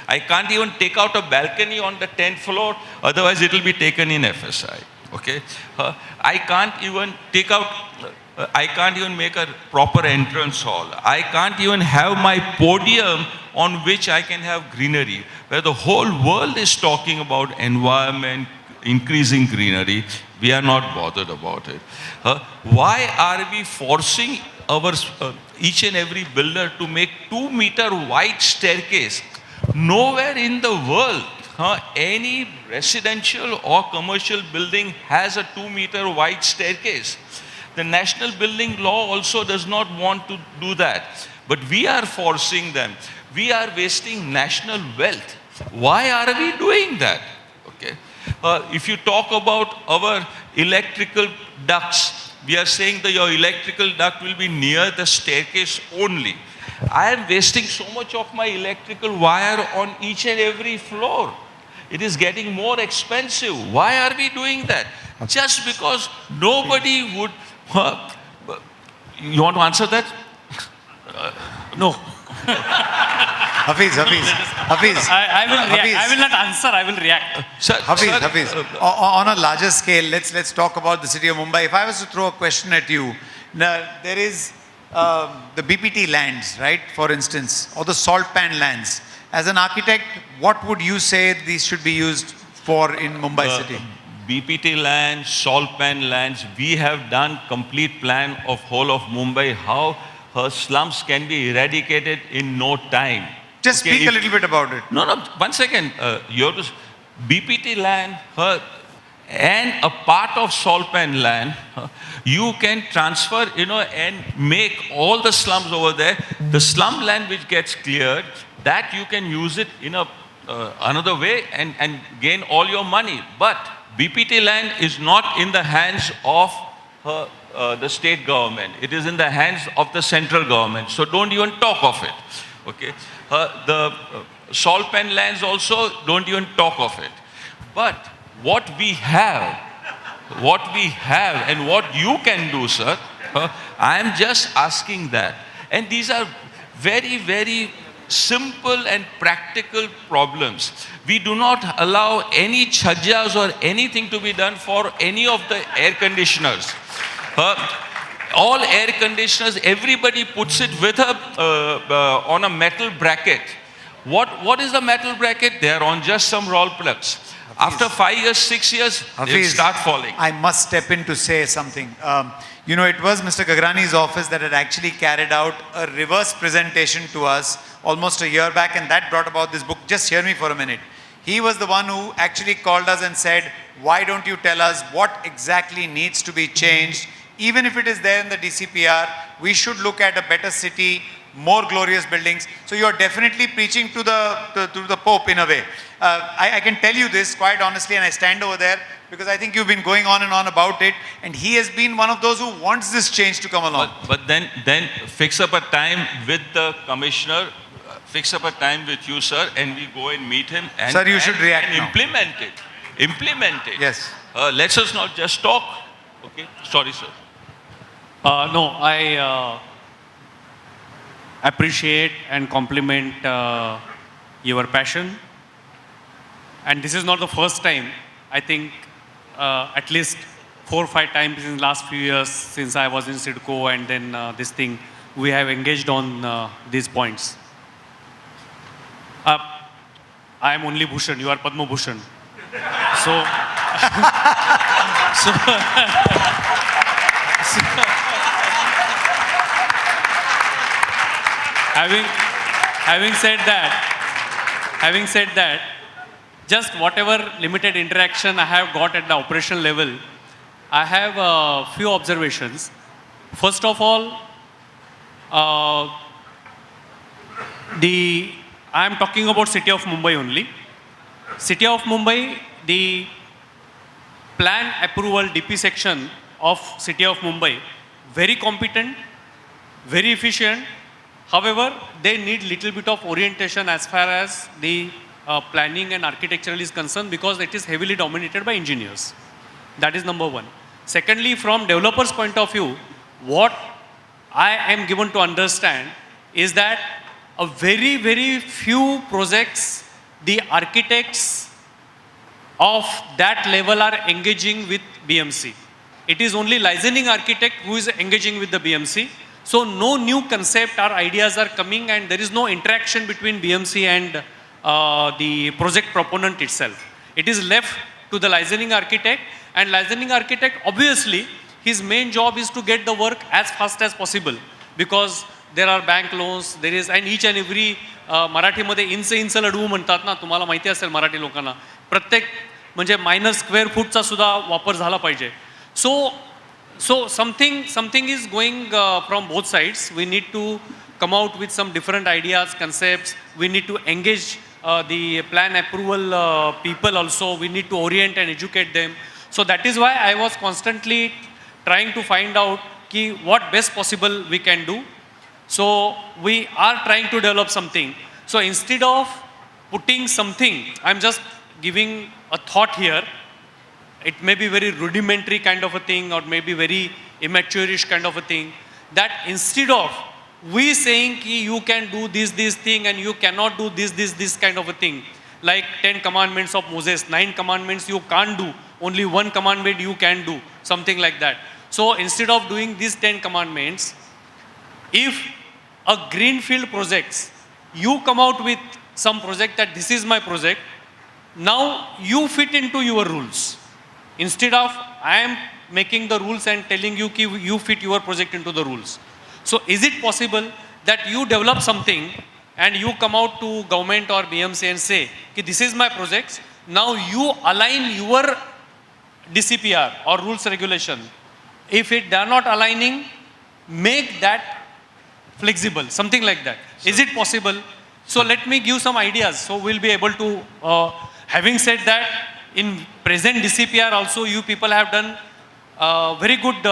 I can't even take out a balcony on the 10th floor, otherwise it will be taken in FSI. Okay? I can't even take out, I can't even make a proper entrance hall. I can't even have my podium on which I can have greenery, where the whole world is talking about environment, increasing greenery. We are not bothered about it. Why are we forcing our each and every builder to make 2-meter wide staircase? Nowhere in the world any residential or commercial building has a 2-meter wide staircase. The national building law also does not want to do that, but we are forcing them. We are wasting national wealth. Why are we doing that? Okay. If you talk about our electrical ducts, we are saying that your electrical duct will be near the staircase only. I am wasting so much of my electrical wire on each and every floor. It is getting more expensive. Why are we doing that? Just because nobody would... you want to answer that? No. Hafiz. I will not answer, I will react. Hafiz. On a larger scale, let's talk about the city of Mumbai. If I was to throw a question at you, now, there is the BPT lands, right, for instance, or the salt pan lands. As an architect, what would you say these should be used for in Mumbai city? BPT lands, salt pan lands, we have done complete plan of whole of Mumbai, how her slums can be eradicated in no time. Just speak a little bit about it. No, 1 second. You have to, BPT land and a part of salt pan land, you can transfer, and make all the slums over there. The slum land which gets cleared, that you can use it in another way and gain all your money. But BPT land is not in the hands of the state government. It is in the hands of the central government. So don't even talk of it. Okay. The salt pan lands also, don't even talk of it. But what we have and what you can do, sir, I am just asking that. And these are very, very simple and practical problems. We do not allow any chhajjas or anything to be done for any of the air conditioners. All air conditioners, everybody puts it with on a metal bracket. What is the metal bracket? They are on just some roll plugs. After 5 years, 6 years, they start falling. I must step in to say something. It was Mr. Gagrani's office that had actually carried out a reverse presentation to us almost a year back, and that brought about this book. Just hear me for a minute. He was the one who actually called us and said, why don't you tell us what exactly needs to be changed? Even if it is there in the DCPR, we should look at a better city, more glorious buildings. So you're definitely preaching to the Pope in a way. I can tell you this quite honestly, and I stand over there because I think you've been going on and on about it, and he has been one of those who wants this change to come along. But then fix up a time with the commissioner, fix up a time with you, sir, and we go and meet him and, sir, you should react and now. Implement it. Yes. Let us not just talk. Okay. Sorry, sir. No, I appreciate and compliment your passion. And this is not the first time. I think at least 4 or 5 times in the last few years since I was in CIDCO and then this thing, we have engaged on these points. I am only Bhushan, you are Padma Bhushan. having said that, just whatever limited interaction I have got at the operational level, I have a few observations. First of all, I am talking about City of Mumbai only. City of Mumbai, the plan approval DP section of City of Mumbai, very competent, very efficient. However, they need little bit of orientation as far as the planning and architectural is concerned, because it is heavily dominated by engineers. That is number one. Secondly, from developers' point of view, what I am given to understand is that a very, very few projects, the architects of that level are engaging with BMC. It is only licensing architect who is engaging with the BMC. So no new concept or ideas are coming, and there is no interaction between BMC and the project proponent itself. It is left to the licensing architect, and licensing architect, obviously, his main job is to get the work as fast as possible, because there are bank loans, there is, and each and every मराठीमध्ये inch लढवू म्हणतात ना, तुम्हाला माहिती असेल मराठी लोकांना, प्रत्येक म्हणजे minor square फूटचा सुद्धा वापर झाला पाहिजे. So something is going from both sides. We need to come out with some different ideas, concepts. We need to engage the plan approval people also. We need to orient and educate them. So that is why I was constantly trying to find out what best possible we can do. So we are trying to develop something. So instead of putting something, I'm just giving a thought here. It may be very rudimentary kind of a thing, or maybe very immature-ish kind of a thing, that instead of we saying you can do this thing and you cannot do this kind of a thing, like 10 commandments of Moses, 9 commandments you can't do, only 1 commandment you can do, something like that. So instead of doing these 10 commandments, if a greenfield projects, you come out with some project that this is my project, now you fit into your rules. Instead of I am making the rules and telling you you fit your project into the rules. So is it possible that you develop something and you come out to government or BMC and say, this is my project, now you align your DCPR or rules regulation. If they are not aligning, make that flexible, something like that. Is it possible? So let me give some ideas. So we'll be able to, having said that, in present DCPR also, you people have done very good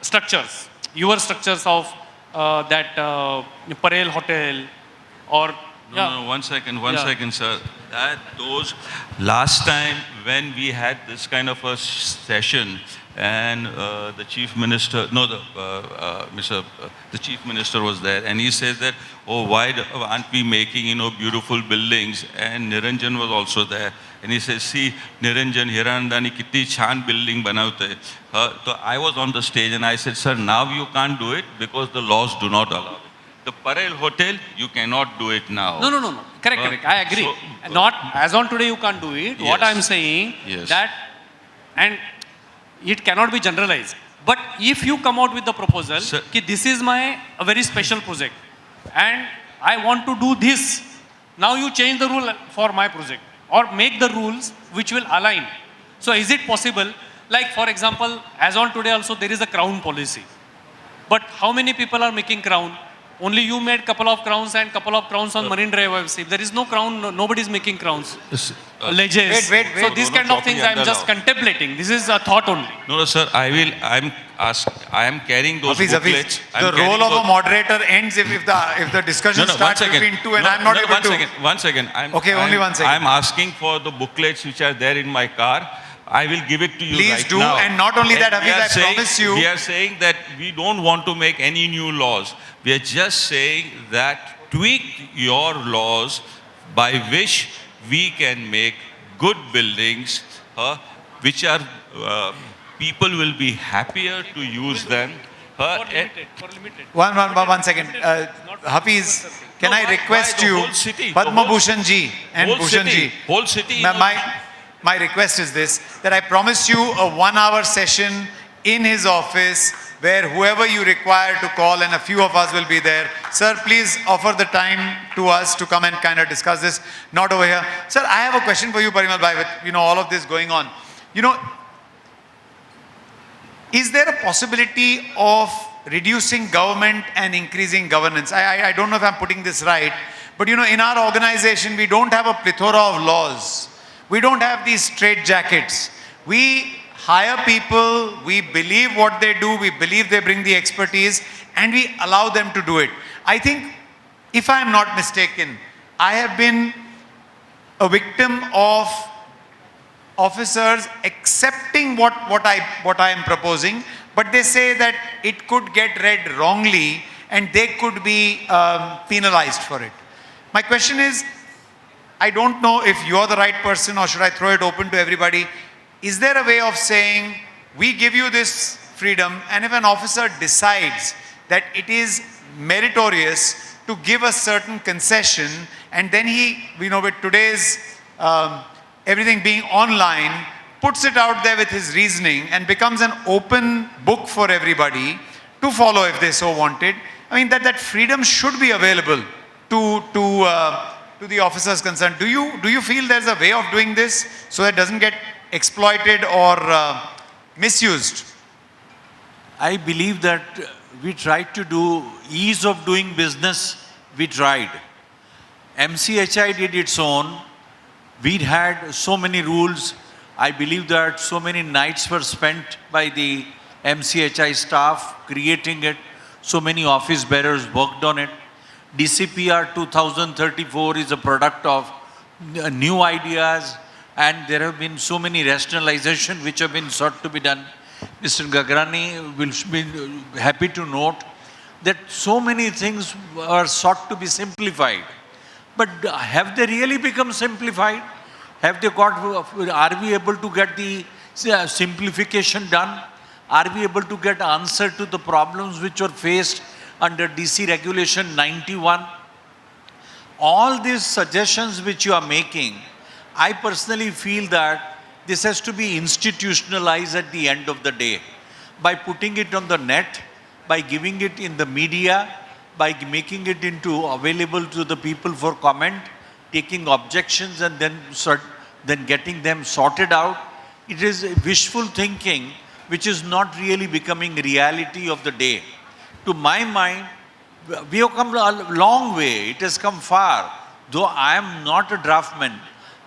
structures. Your structures of that Parel Hotel or... No, one second, sir. Those last time when we had this kind of a session, and the chief minister, the chief minister was there, and he says that, oh, why aren't we making, beautiful buildings? And Niranjan was also there, and he says, see, Niranjan, Hirandani, kitni chan building banavte. So I was on the stage and I said, sir, now you can't do it because the laws do not allow it. The Parel Hotel, you cannot do it now. No. Correct. I agree. So, not as on today you can't do it. Yes. What I'm saying that, and it cannot be generalized. But if you come out with the proposal, this is a very special project, and I want to do this, now you change the rule for my project, or make the rules which will align. So is it possible? Like for example, as on today also there is a crown policy. But how many people are making crown? Only you made couple of crowns and couple of crowns on Marine Drive. If there is no crown, nobody is making crowns. Ledges. Wait. So these kind of things I am just contemplating. This is a thought only. No, sir. I am carrying those booklets. The role of a moderator ends if the discussion starts between two and I'm not able to. One second. Only 1 second. I'm asking for the booklets which are there in my car. I will give it to you Please right do, now. and not only that, Hafiz, I promise you. We are saying that we don't want to make any new laws. We are just saying that tweak your laws by which we can make good buildings, which are people will be happier to use them. For limited. One second. Hafiz, can I request you, Padma Bhushan ji and Bhushan ji. Whole city. My request is this, that I promise you a 1-hour session in his office where whoever you require to call, and a few of us will be there. Sir, please offer the time to us to come and kind of discuss this, not over here. Sir, I have a question for you, Parimal Bhai, with all of this going on. Is there a possibility of reducing government and increasing governance? I don't know if I'm putting this right, but in our organization, we don't have a plethora of laws. We don't have these straitjackets. We hire people, we believe what they do, we believe they bring the expertise, and we allow them to do it. I think, if I'm not mistaken, I have been a victim of officers accepting what I am proposing, but they say that it could get read wrongly and they could be penalized for it. My question is, I don't know if you're the right person or should I throw it open to everybody. Is there a way of saying, we give you this freedom, and if an officer decides that it is meritorious to give a certain concession, and then he, with today's everything being online, puts it out there with his reasoning and becomes an open book for everybody to follow if they so wanted. I mean, that freedom should be available to the officers concerned. Do you feel there's a way of doing this so that it doesn't get exploited or misused? I believe that we tried to do ease of doing business, we tried. MCHI did its own. We had so many rules. I believe that so many nights were spent by the MCHI staff creating it. So many office bearers worked on it. DCPR 2034 is a product of new ideas, and there have been so many rationalization which have been sought to be done. Mr. Gagrani will be happy to note that so many things are sought to be simplified. But have they really become simplified? Have they are we able to get the simplification done? Are we able to get answer to the problems which were faced under DC Regulation 91? All these suggestions which you are making, I personally feel that this has to be institutionalized at the end of the day. By putting it on the net, by giving it in the media, by making it available to the people for comment, taking objections and then getting them sorted out. It is wishful thinking which is not really becoming reality of the day. To my mind, we have come a long way. It has come far. Though I am not a draftsman,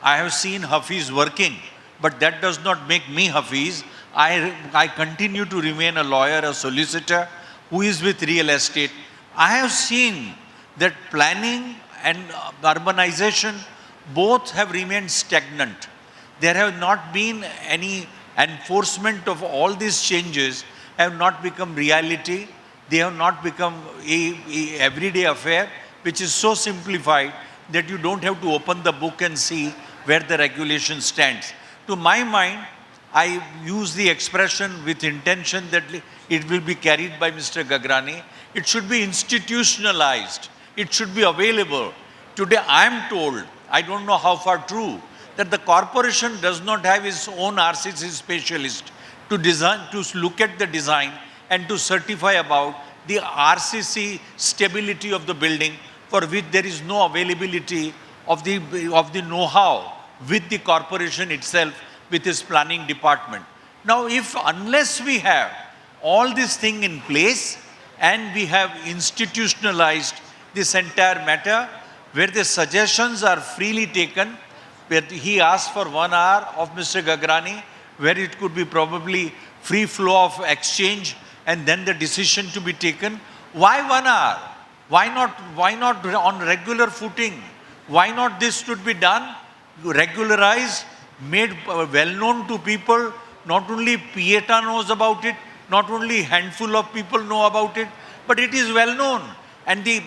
I have seen Hafiz working, but that does not make me Hafiz. I continue to remain a lawyer, a solicitor who is with real estate. I have seen that planning and urbanization both have remained stagnant. There have not been any enforcement of all these changes, have not become reality. They have not become a everyday affair, which is so simplified that you don't have to open the book and see where the regulation stands. To my mind, I use the expression with intention that it will be carried by Mr. Gagrani. It should be institutionalized. It should be available. Today, I am told, I don't know how far true, that the corporation does not have its own RCC specialist to look at the design and to certify about the RCC stability of the building, for which there is no availability of the know-how with the corporation itself, with its planning department. Now, unless we have all this thing in place and we have institutionalized this entire matter, where the suggestions are freely taken, where he asked for 1 hour of Mr. Gagrani, where it could be probably free flow of exchange and then the decision to be taken. Why 1 hour? Why not on regular footing? Why not this should be done, regularized, made well known to people? Not only Pieta knows about it, not only handful of people know about it, but it is well known. And the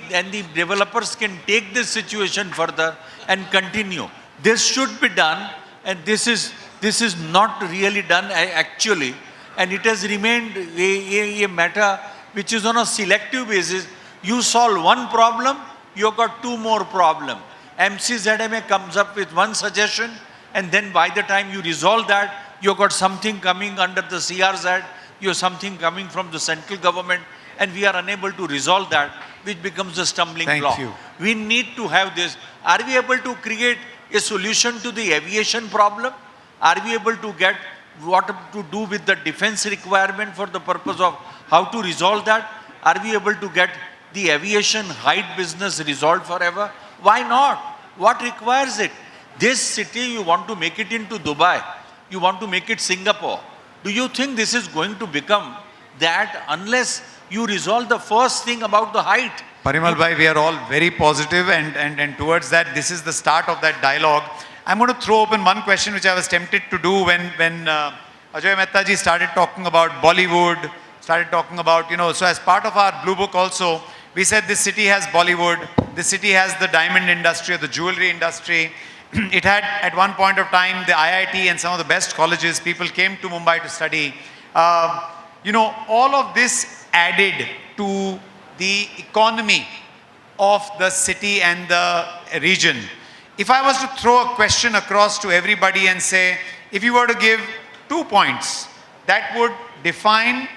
developers can take this situation further and continue. This should be done, and this is not really done actually, and it has remained a matter which is on a selective basis. You solve one problem, you've got 2 more problems. MCZMA comes up with one suggestion, and then by the time you resolve that, you've got something coming under the CRZ you have something coming from the central government, and we are unable to resolve that, which becomes a stumbling block. Thank you. We need to have this. Are we able to create a solution to the aviation problem? Are we able to get what to do with the defense requirement for the purpose of how to resolve that? Are we able to get the aviation height business resolved forever? Why not? What requires it? This city, you want to make it into Dubai. You want to make it Singapore. Do you think this is going to become that unless you resolve the first thing about the height? Parimal bhai, we are all very positive and towards that, this is the start of that dialogue. I'm going to throw open one question which I was tempted to do when Ajay Mehta ji started talking about Bollywood, started talking about, so as part of our Blue Book also, we said this city has Bollywood, this city has the diamond industry or the jewelry industry. It had at one point of time the IIT and some of the best colleges, people came to Mumbai to study. All of this added to the economy of the city and the region. If I was to throw a question across to everybody and say, if you were to give 2 points that would define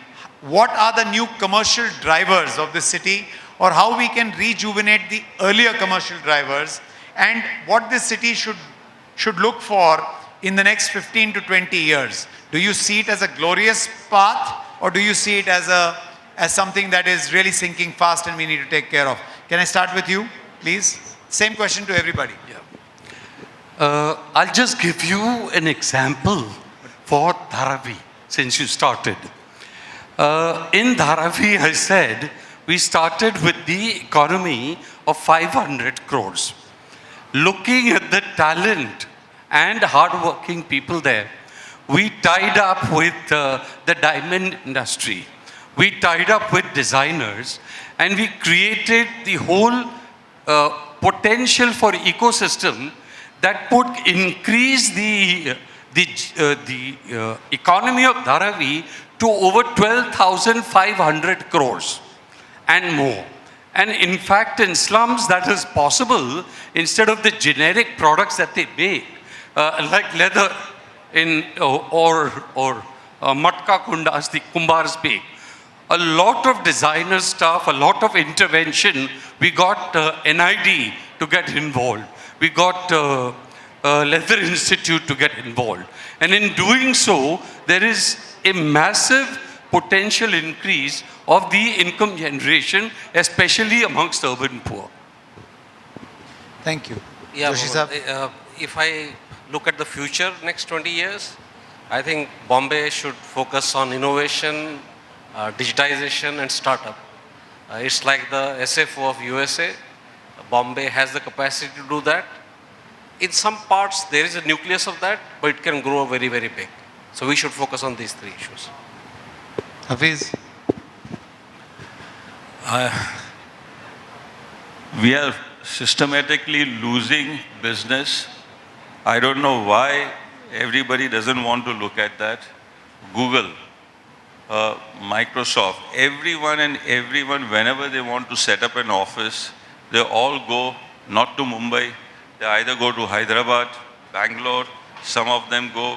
what are the new commercial drivers of the city or how we can rejuvenate the earlier commercial drivers and what this city should look for in the next 15 to 20 years. Do you see it as a glorious path or do you see it as something that is really sinking fast and we need to take care of? Can I start with you, please? Same question to everybody. I'll just give you an example for Dharavi, since you started. In Dharavi, I said, we started with the economy of 500 crores. Looking at the talent and hardworking people there, we tied up with the diamond industry. We tied up with designers and we created the whole potential for ecosystem that would increase the economy of Dharavi to over 12,500 crores and more. And in fact, in slums, that is possible instead of the generic products that they make, like leather or matka kundas, the kumbhars make. A lot of designer stuff, a lot of intervention. We got NID to get involved. We got Leather Institute to get involved. And in doing so, there is a massive potential increase of the income generation, especially amongst urban poor. Thank you. Yeah, Joshi sahab. if I look at the future, next 20 years, I think Bombay should focus on innovation, digitization and startup. It's like the SFO of USA. Bombay has the capacity to do that. In some parts, there is a nucleus of that, but it can grow very, very big. So we should focus on these 3 issues. Hafiz? We are systematically losing business. I don't know why everybody doesn't want to look at that. Google, Microsoft, everyone, whenever they want to set up an office, they all go not to Mumbai. They either go to Hyderabad, Bangalore, some of them go,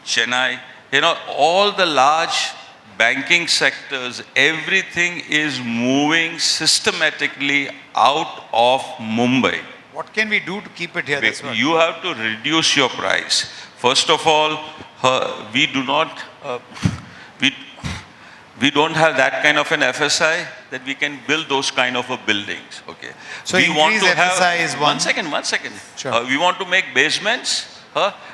Chennai. All the large banking sectors, everything is moving systematically out of Mumbai. What can we do to keep it here? You have to reduce your price. First of all, we don't have that kind of an FSI that we can build those kind of buildings. Okay. So we want to FSI is one. One second. Sure. We want to make basements.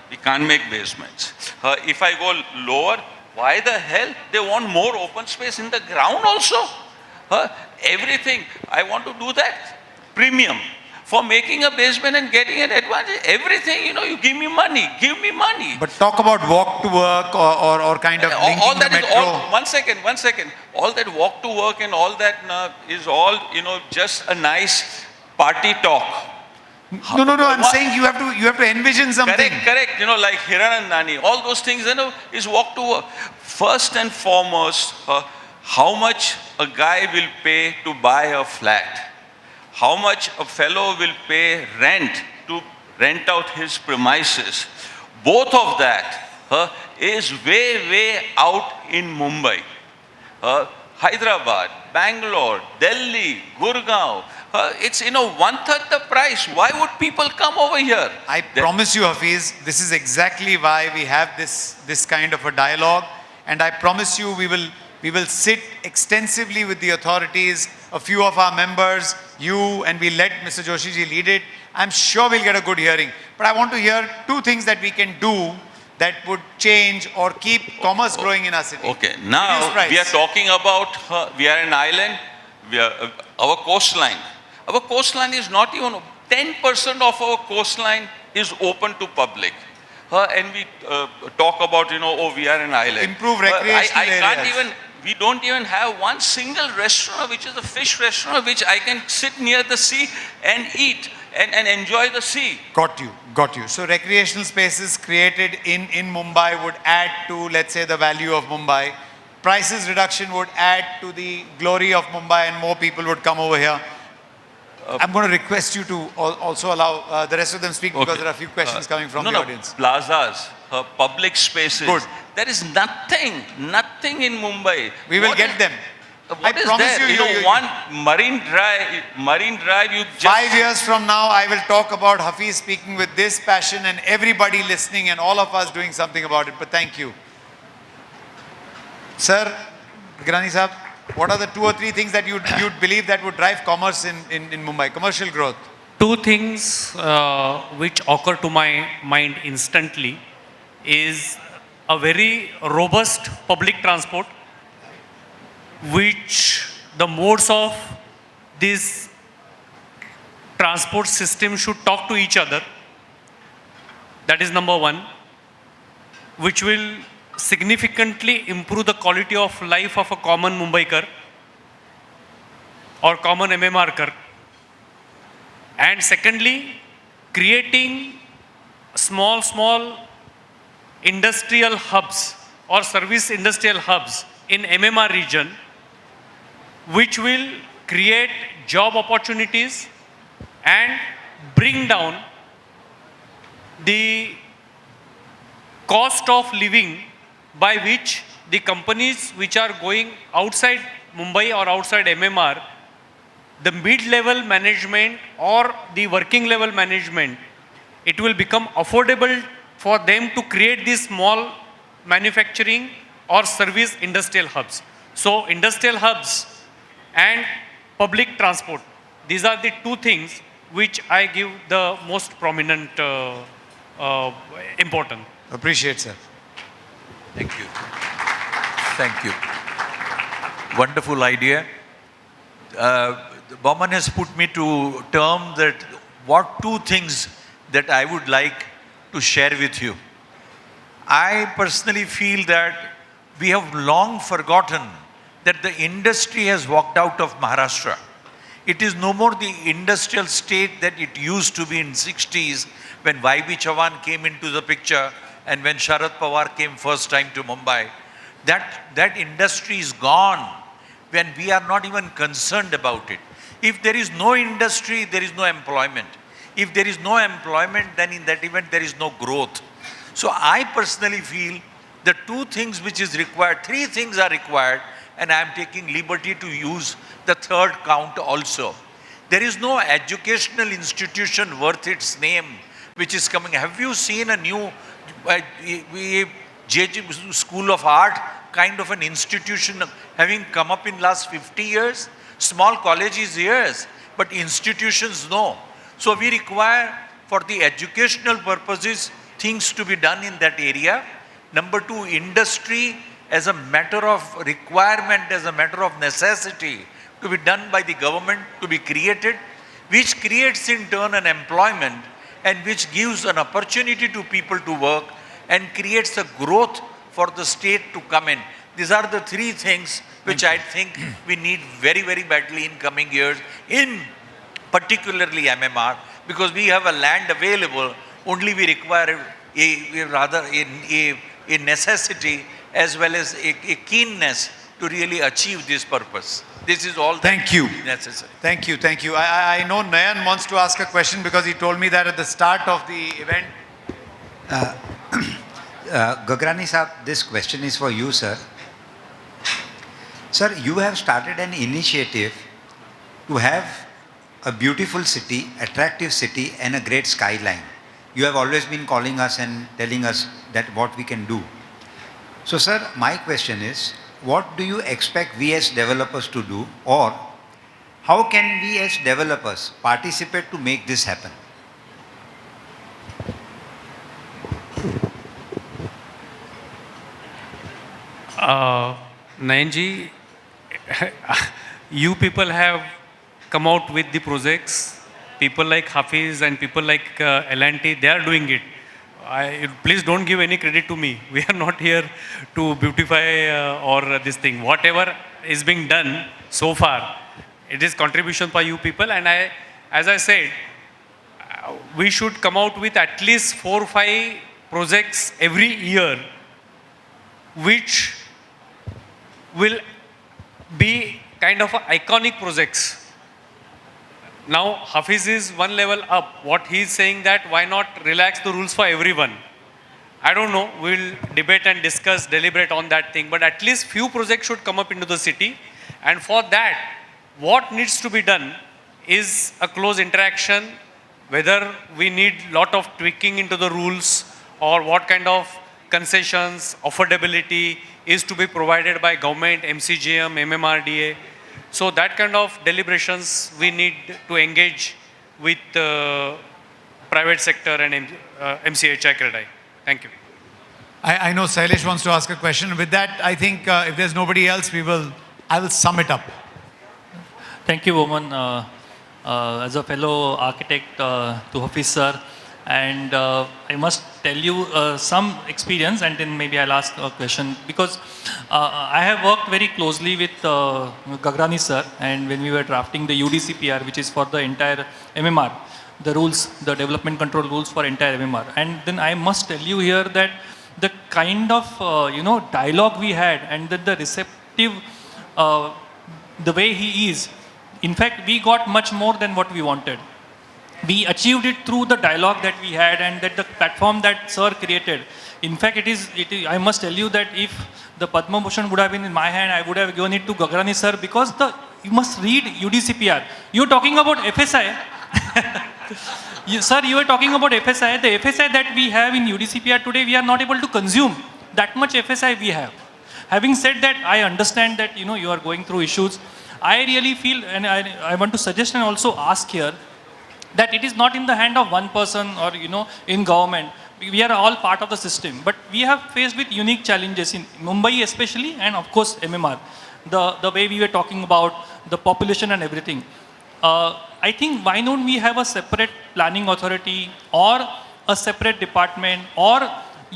We can't make basements. If I go lower, why the hell they want more open space in the ground also? Everything. I want to do that. Premium. For making a basement and getting an advantage, everything, you give me money. But talk about walk to work or kind of linking all that the metro. One second. All that walk to work and all that is all, just a nice party talk. No, I'm saying you have to envision something. Correct. Like Hiran and Nani, all those things, is walk to work. First and foremost, how much a guy will pay to buy a flat? How much a fellow will pay rent to rent out his premises? Both of that is way out in Mumbai. Hyderabad, Bangalore, Delhi, Gurgaon. It's, one-third the price. Why would people come over here? I promise you, Hafiz, this is exactly why we have this kind of a dialogue. And I promise you, we will sit extensively with the authorities, a few of our members, you, and we let Mr. Joshi ji lead it. I'm sure we'll get a good hearing. But I want to hear two things that we can do that would change or keep commerce growing in our city. Okay, now we are talking about, we are an island, our coastline. Our coastline is not even, 10% of our coastline is open to public. And we talk about, we are an island. Improve recreational areas. We don't even have one single restaurant, which is a fish restaurant, which I can sit near the sea and eat and enjoy the sea. Got you. So recreational spaces created in Mumbai would add to, let's say, the value of Mumbai. Prices reduction would add to the glory of Mumbai and more people would come over here. I'm going to request you to also allow the rest of them speak because there are a few questions coming from the audience. Plazas, public spaces. Good. There is nothing in Mumbai. We will get them. What is there? One Marine Drive, you just... 5 years from now, I will talk about Hafiz speaking with this passion and everybody listening and all of us doing something about it. But thank you. Sir, Girani Sahab, what are the 2 or 3 things that you'd believe that would drive commerce in Mumbai, commercial growth? 2 things which occur to my mind instantly is a very robust public transport, which the modes of this transport system should talk to each other. That is number 1, which will significantly improve the quality of life of a common Mumbaikar or common MMRkar. And secondly, creating small industrial hubs or service industrial hubs in MMR region, which will create job opportunities and bring down the cost of living by which the companies which are going outside Mumbai or outside MMR, the mid-level management or the working level management, it will become affordable for them to create these small manufacturing or service industrial hubs. So industrial hubs and public transport, these are the 2 things which I give the most prominent importance. Appreciate, sir. Thank you. Thank you. Wonderful idea. Bowman has put me to term that what 2 things that I would like to share with you. I personally feel that we have long forgotten that the industry has walked out of Maharashtra. It is no more the industrial state that it used to be in 60s when Y.B. Chavan came into the picture and when Sharad Pawar came first time to Mumbai. That industry is gone when we are not even concerned about it. If there is no industry, there is no employment. If there is no employment, then in that event there is no growth. So I personally feel the 2 things which is required, 3 things are required, and I am taking liberty to use the 3rd count also. There is no educational institution worth its name which is coming. Have you seen a new JJ School of Art kind of an institution having come up in last 50 years? Small colleges, yes, but institutions, no. So we require for the educational purposes things to be done in that area. Number 2, industry as a matter of requirement, as a matter of necessity to be done by the government, to be created, which creates in turn an employment and which gives an opportunity to people to work and creates a growth for the state to come in. These are the 3 things which I think we need very, very badly in coming years, in particularly MMR, because we have a land available, only we require a necessity as well as a keenness to really achieve this purpose. This is all Thank you. Necessary. Thank you. I know Nayan wants to ask a question because he told me that at the start of the event. Gagrani Saab, this question is for you, sir. Sir, you have started an initiative to have a beautiful city, attractive city, and a great skyline. You have always been calling us and telling us that what we can do. So, sir, my question is, what do you expect we as developers to do, or how can we as developers participate to make this happen? Nayanji, you people have come out with the projects. People like Hafiz and people like L&T, they are doing it. Please don't give any credit to me. We are not here to beautify or this thing. Whatever is being done so far, it is contribution by you people. And as I said, we should come out with at least 4 or 5 projects every year, which will be kind of iconic projects. Now, Hafiz is one level up. What he is saying that why not relax the rules for everyone? I don't know. We'll debate and discuss, deliberate on that thing. But at least few projects should come up into the city. And for that, what needs to be done is a close interaction, whether we need lot of tweaking into the rules or what kind of concessions, affordability is to be provided by government, MCGM, MMRDA. So that kind of deliberations we need to engage with private sector and MCHI CREDAI. Thank you. I know Sailesh wants to ask a question. With that, I think if there's nobody else, I will sum it up. Thank you, Woman. As a fellow architect to Hafiz sir, and I must tell you some experience, and then maybe I'll ask a question, because I have worked very closely with Gagrani sir, and when we were drafting the UDCPR, which is for the entire MMR, the rules, the development control rules for entire MMR. And then I must tell you here that the kind of dialogue we had, and that the receptive, the way he is, in fact, we got much more than what we wanted. We achieved it through the dialogue that we had, and that the platform that sir created. In fact, I must tell you that if the Padma Bhushan would have been in my hand, I would have given it to Gagrani sir, because you must read UDCPR. You're talking about FSI. Sir, you were talking about FSI. The FSI that we have in UDCPR today, we are not able to consume. That much FSI we have. Having said that, I understand that you are going through issues. I really feel, and I want to suggest and also ask here, that it is not in the hand of one person or in government. We are all part of the system, but we have faced with unique challenges in Mumbai especially, and of course MMR. The way we were talking about the population and everything. I think why don't we have a separate planning authority or a separate department, or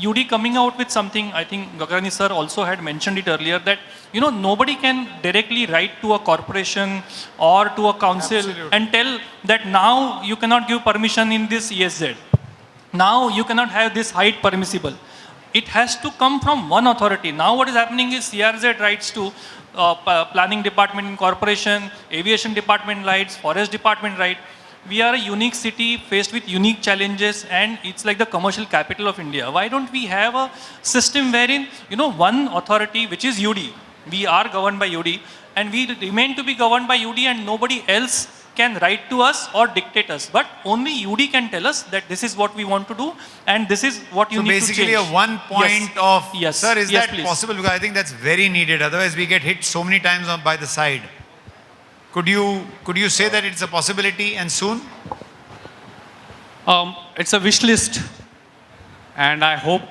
UD coming out with something. I think Gagrani sir also had mentioned it earlier, that nobody can directly write to a corporation or to a council and tell that now you cannot give permission in this ESZ. Now you cannot have this height permissible. It has to come from one authority. Now what is happening is CRZ writes to planning department in corporation, aviation department writes, forest department writes. We are a unique city faced with unique challenges, and it's like the commercial capital of India. Why don't we have a system wherein, one authority, which is UD, we are governed by UD, and we remain to be governed by UD, and nobody else can write to us or dictate us. But only UD can tell us that this is what we want to do, and this is what you need to change. So basically a one point yes. Sir, is that please. possible? Because I think that's very needed. Otherwise we get hit so many times by the side. Could you say that it's a possibility, and soon? It's a wish list, and I hope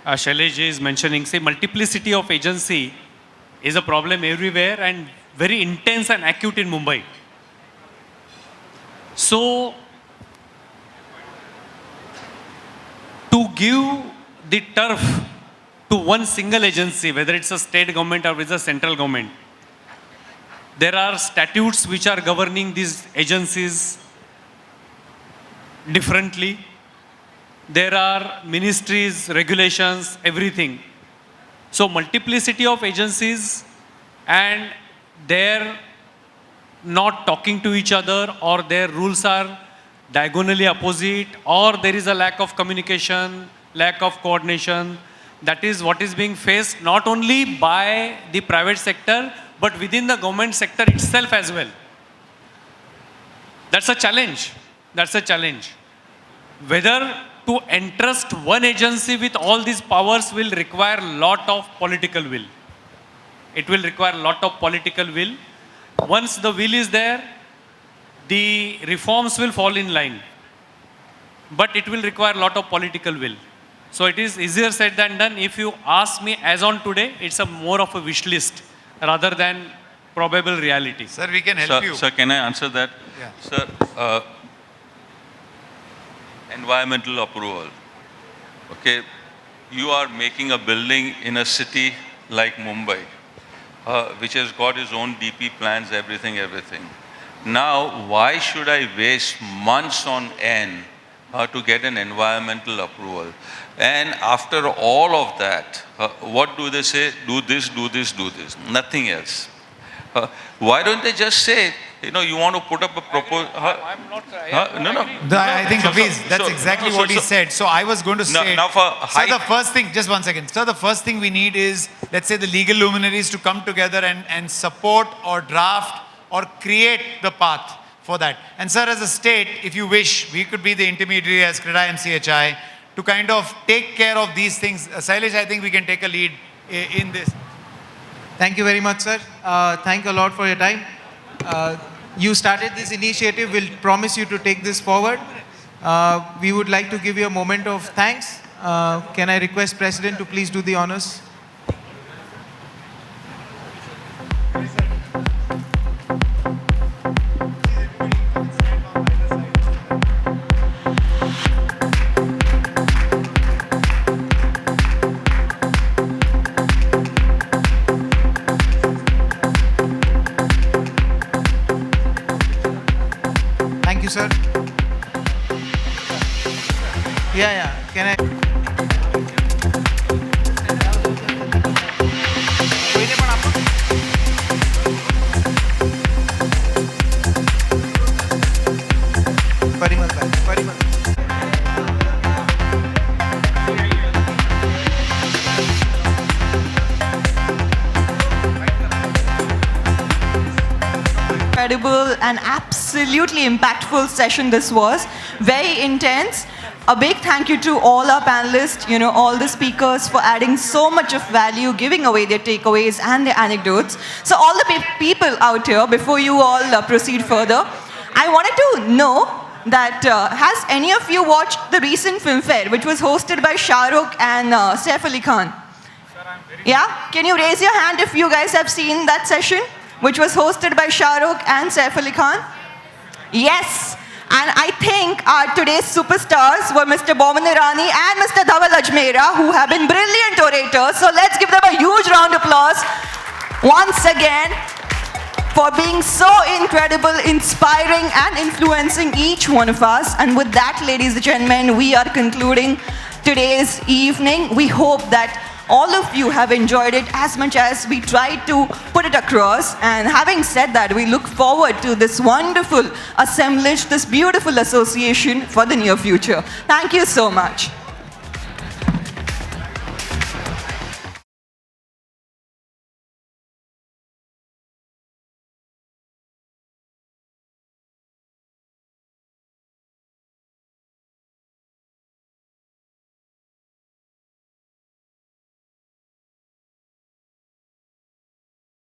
Shailesh is mentioning, say, multiplicity of agency is a problem everywhere and very intense and acute in Mumbai. So, to give the turf to one single agency, whether it's a state government or it's a central government, there are statutes which are governing these agencies differently. There are ministries, regulations, everything. So multiplicity of agencies, and they're not talking to each other, or their rules are diagonally opposite, or there is a lack of communication, lack of coordination. That is what is being faced not only by the private sector, but within the government sector itself as well. That's a challenge. That's a challenge. Whether to entrust one agency with all these powers will require a lot of political will. It will require a lot of political will. Once the will is there, the reforms will fall in line. But it will require a lot of political will. So it is easier said than done. If you ask me as on today, it's a more of a wish list rather than probable reality. Sir, we can help you. Sir, can I answer that? Yeah. Sir, environmental approval. Okay, you are making a building in a city like Mumbai, which has got its own DP plans, everything. Now, why should I waste months on end to get an environmental approval? And after all of that, what do they say? Do this, do this, do this. Nothing else. Why don't they just say, you know, you want to put up a proposal? No. I think, Hafiz, that's exactly what he said. So I was going to say, so the first thing, just one second. So the first thing we need is, let's say, the legal luminaries to come together and support or draft or create the path for that. And sir, as a state, if you wish, we could be the intermediary as CREDAI-MCHI to kind of take care of these things. Sailesh, I think we can take a lead in this. Thank you very much, sir. Thank you a lot for your time. You started this initiative. We'll promise you to take this forward. We would like to give you a moment of thanks. Can I request President to please do the honors? Thank you, sir. Yeah. Can I? Incredible and absolutely impactful session this was. Very intense. A big thank you to all our panelists, you know, all the speakers for adding so much of value, giving away their takeaways and their anecdotes. So all the people out here, before you all proceed further, I wanted to know that has any of you watched the recent film fair, which was hosted by Shah Rukh and Saif Ali Khan? Yeah? Can you raise your hand if you guys have seen that session, which was hosted by Shah Rukh and Saif Ali Khan? Yes. And I think our today's superstars were Mr. Boman Irani and Mr. Dhaval Ajmera, who have been brilliant orators. So let's give them a huge round of applause once again for being so incredible, inspiring and influencing each one of us. And with that, ladies and gentlemen, we are concluding today's evening. We hope that all of you have enjoyed it as much as we tried to put it across. And having said that, we look forward to this wonderful assemblage, this beautiful association for the near future. Thank you so much.